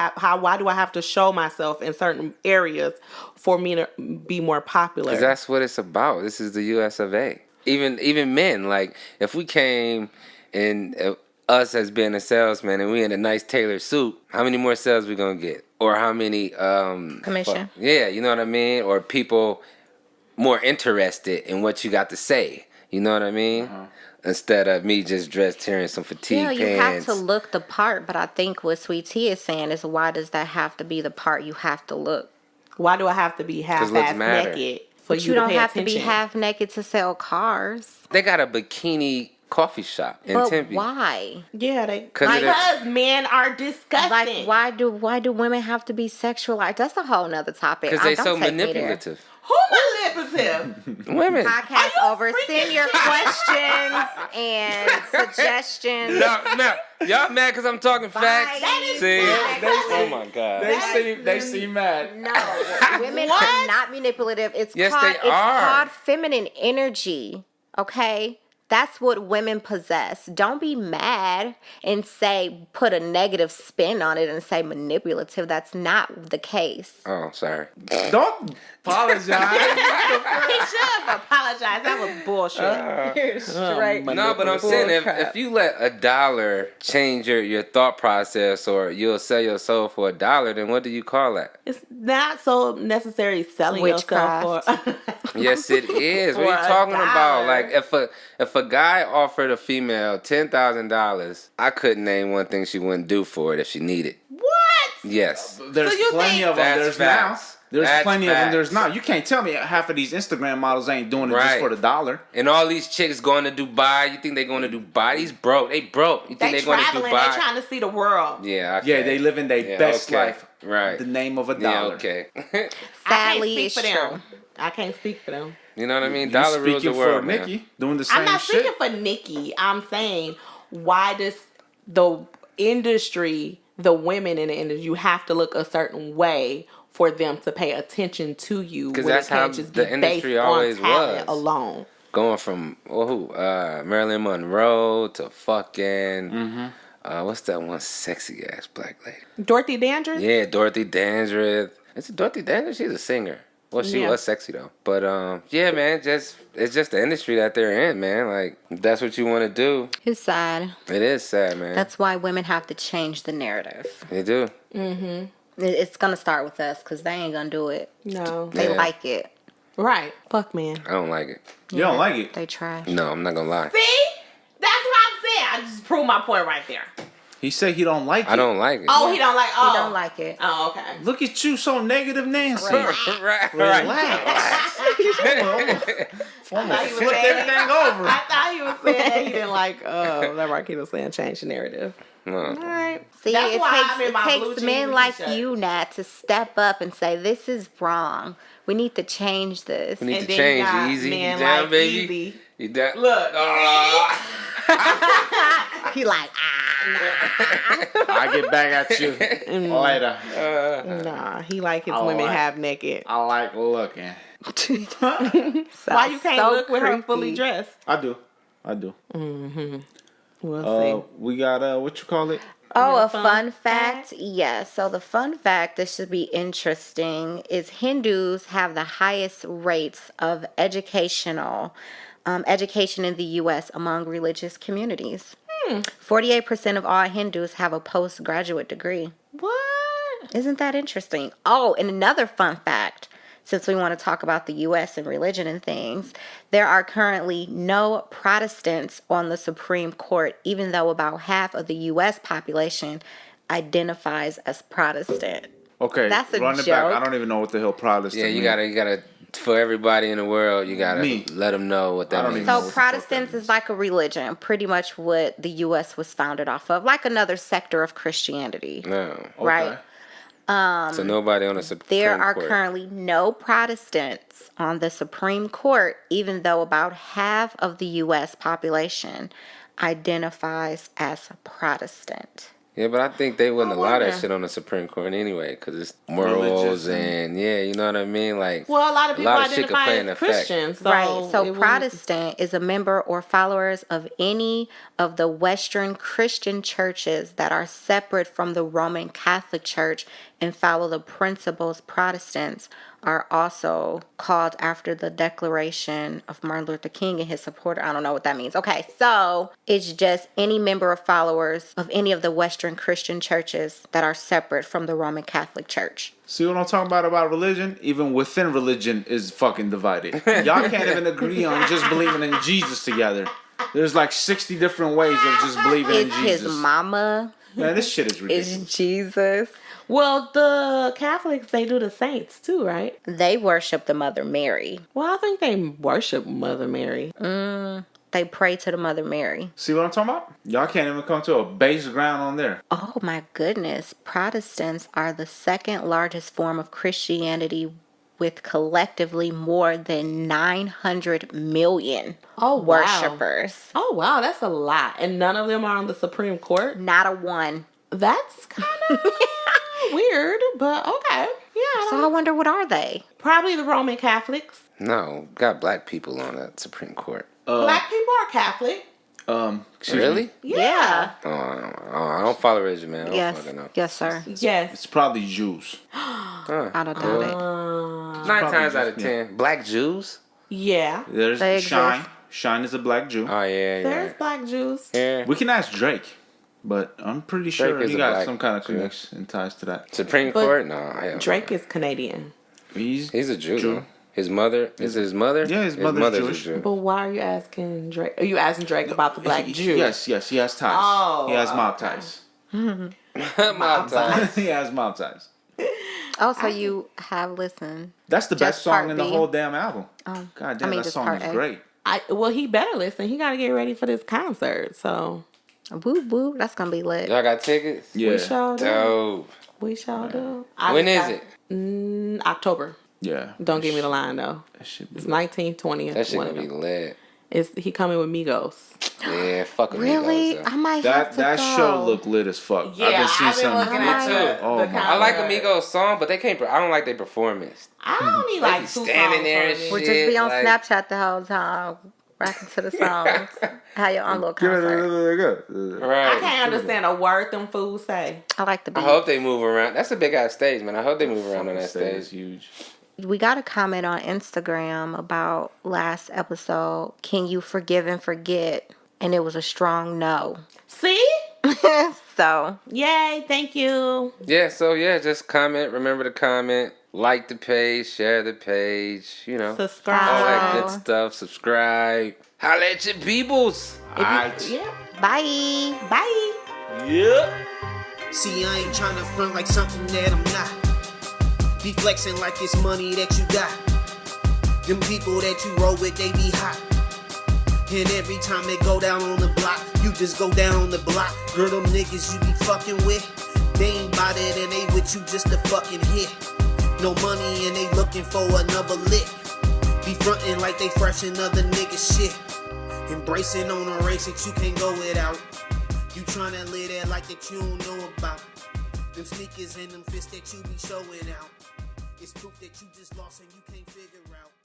have to show myself in certain areas for me to be more popular? Because that's what it's about. This is the US of A. Even men, like if we came and us as being a salesman and we in a nice tailored suit, how many more sales we gonna get? Or how many Commission. Yeah, you know what I mean? Or people more interested in what you got to say. You know what I mean? Instead of me just dressed here in some fatigue Yeah, pants. you have to look the part, but I think what Sweet Tea is saying is, why does that have to be the part you have to look? Why do I have to be looks half-ass matter. naked for But you you don't to pay have to be attention? half naked to sell cars. They got a bikini coffee shop in But Tempe. why? Yeah, Because because men are disgusting. Like, why do women have to be sexualized? That's a whole nother topic. Because they Don't so take me there. manipulative. Who manipulative? Women. Podcast over. Send your questions and suggestions. No, y'all mad because I'm talking facts? That is See? facts. Oh my God. They seem mad. No, women are not manipulative. It's Yes, called, they are. It's called feminine energy. Okay. That's what women possess. Don't be mad and put a negative spin on it and say manipulative. That's not the case. Oh, sorry. Don't apologize. He should have apologized. That was bullshit. Straight. No, but I'm saying if you let $1 change your thought process or you'll sell your soul for $1, then what do you call that? It's not so necessarily selling yourself for. Yes, it is. What For are you talking about? $1. Like if a guy offered a female $10,000, I couldn't name one thing she wouldn't do for it if she needed. What? Yes. There's So you plenty think- of them. That's There's facts. now. There's That's plenty of them. facts. There's not. You can't tell me half of these Instagram models ain't doing it just Right. for the $1. And all these chicks going to Dubai. You think they going to Dubai? These broke. They broke. You think They they going to traveling. Dubai? They trying to see the world. Yeah. Okay. Yeah, they living their Yeah, best okay. life. Right. The name of $1. Yeah. Okay. Sadly, I it's can't speak for true. them. I can't speak for them. You know what I mean? You Dollar rules the speaking world, for man. Nicki, doing the same I'm not shit. speaking for Nicki. I'm saying, why does the industry, the women in the industry, you have to look a certain way for them to pay attention to you? 'Cause when that's it can't how just the be industry based always on talent was. alone. Going from Marilyn Monroe to fucking what's that one sexy ass black lady? Dorothy Dandridge? Yeah, Dorothy Dandridge. Is it Dorothy Dandridge? She's a singer. Well, she Yeah. was sexy though. But yeah, man, it's just the industry that they're in, man. Like if that's what you want to do. It's sad. It is sad, man. That's why women have to change the narrative. They do. It's gonna start with us because they ain't gonna do it. No. They Yeah. like it. Right. Fuck, man. I don't like it. You don't like it. They trash. No, I'm not gonna lie. See? That's what I'm saying. I just proved my point right there. He said he don't like it. I don't like it. Oh, he don't like. Oh, He don't like it. Oh, okay. Look at you, so negative, Nancy. right. Relax. thought he was Flip saying- everything over. I thought he was saying that he didn't like. That Marquita saying change the narrative. No. All right. See, That's it why I'm in my blue takes jeans men and like t-shirt. you, Nat, to step up and say, this is wrong. We need to change this. We need And to then you change. got You easy? You men down, like baby? Easy. You down? Look. He like, I get back at you later. Nah, he like his I women like- half naked. I like looking. Why you can't so look with her creepy. fully dressed? I do. We'll see. We got what you call it? Oh, Your a fun fact? Yeah. So the fun fact, this should be interesting, is Hindus have the highest rates of education in the U.S. among religious communities. 48% of all Hindus have a postgraduate degree. What? Isn't that interesting? Oh, and another fun fact, since we want to talk about the U.S. and religion and things, there are currently no Protestants on the Supreme Court, even though about half of the U.S. population identifies as Protestant. Okay, That's a run it back. joke. I don't even know what the hell Protestant Yeah, you mean. gotta. For everybody in the world, you gotta Me. let them know what I that don't means. even know So what the fuck that Protestants means. is like a religion, pretty much what the U.S. was founded off of, like another sector of Christianity, No. right? So nobody on the Supreme There are Court. currently no Protestants on the Supreme Court, even though about half of the U.S. population identifies as Protestant. Yeah, but I think they wouldn't allow that wonder. shit on the Supreme Court anyway, because it's morals Religious and- and you know what I mean. Like, Well, a lot of people shit could identify play as an effect. Christians, so Right. it So wouldn't- Protestant is a member or followers of any of the Western Christian churches that are separate from the Roman Catholic Church and follow the principles. Protestants are also called after the Declaration of Martin Luther King and his supporter. I don't know what that means. Okay, so it's just any member or followers of any of the Western Christian churches that are separate from the Roman Catholic Church. See what I'm talking about religion? Even within religion is fucking divided. Y'all can't even agree on just believing in Jesus together. There's like 60 different ways of just believing in Is Jesus. his mama? Man, this shit is ridiculous. Is Jesus? Well, the Catholics, they do the saints too, right? They worship the Mother Mary. Well, I think they worship Mother Mary. They pray to the Mother Mary. See what I'm talking about? Y'all can't even come to a base ground on there. Oh my goodness. Protestants are the second largest form of Christianity with collectively more than 900 million Oh, wow. worshipers. Oh, wow, that's a lot. And none of them are on the Supreme Court? Not a one. That's kind of weird, but okay. Yeah. So I wonder, what are they? Probably the Roman Catholics. No, got black people on the Supreme Court. Black people are Catholic. Excuse Really? me. Yeah. Oh, I don't follow religion, man. I don't Yes. fucking know. Yes, sir. Yes. It's probably Jews. Huh. I don't doubt it. 9 probably times out of just- 10. Black Jews? Yeah. There's They exist. Shine. Shine is a black Jew. Oh, yeah, There's yeah. black Jews. Yeah. We can ask Drake, but I'm pretty sure is he a got black some kind of Jew. connection and ties to that. Supreme But Court? No. I don't Drake know. is Canadian. He's a Jew. though. His mother? Is his mother? Yeah, his mother's a Jewish. Jew. But why are you asking Drake? Are you asking Drake about the black Jew? Yes, he has ties. Oh, he has mob okay. ties. My time. He has mob ties. Oh, so you have listened. That's the best Just song part in the B? whole damn album. Oh, God damn, I mean, that just song part is A. great. Well, he better listen. He got to get ready for this concert. So Woo woo. That's going to be lit. Y'all got tickets? Yeah. we shall do. Dope. We shall do. When is it? October. Yeah. Don't give me the line though. That should be It's 19th, 20th. That shit one gonna of be them. lit. He coming with Migos. Yeah, fuck with Really? Migos, I though. might have that to that go. show looked lit as fuck. I've been seeing some. at the- Oh my I like Amigos song, but they can't. I don't like their performance. I only They like be 2 standing songs there from and it. We'll shit. just be on like- Snapchat the whole time, rocking to the songs. How your own little concert. I Right. can't understand a word them fools say. I like the I beat. hope they move around. That's a big ass stage, man. I hope they move around on that Stage is stage. huge. We got a comment on Instagram about last episode. Can you forgive and forget? And it was a strong no. See? So Yay, thank you. Yeah. So yeah, just comment. Remember to comment. Like the page. Share the page. You know. Subscribe. all that Oh. good stuff. Subscribe. Holla at your peoples. Alright. Yeah. bye. Bye. Yep. See, I ain't tryna front like something that I'm not. Be flexing like it's money that you got. Them people that you roll with, they be hot. And every time they go down on the block, you just go down on the block. Girl, them niggas you be fucking with, they ain't bout it and they with you just to fucking hit. No money and they looking for another lick. Be frontin' like they fresh in other niggas shit. Embracing on a race that you can't go without. You tryna live that like that you don't know about. Them sneakers and them fists that you be showing out. It's proof that you just lost and you can't figure out.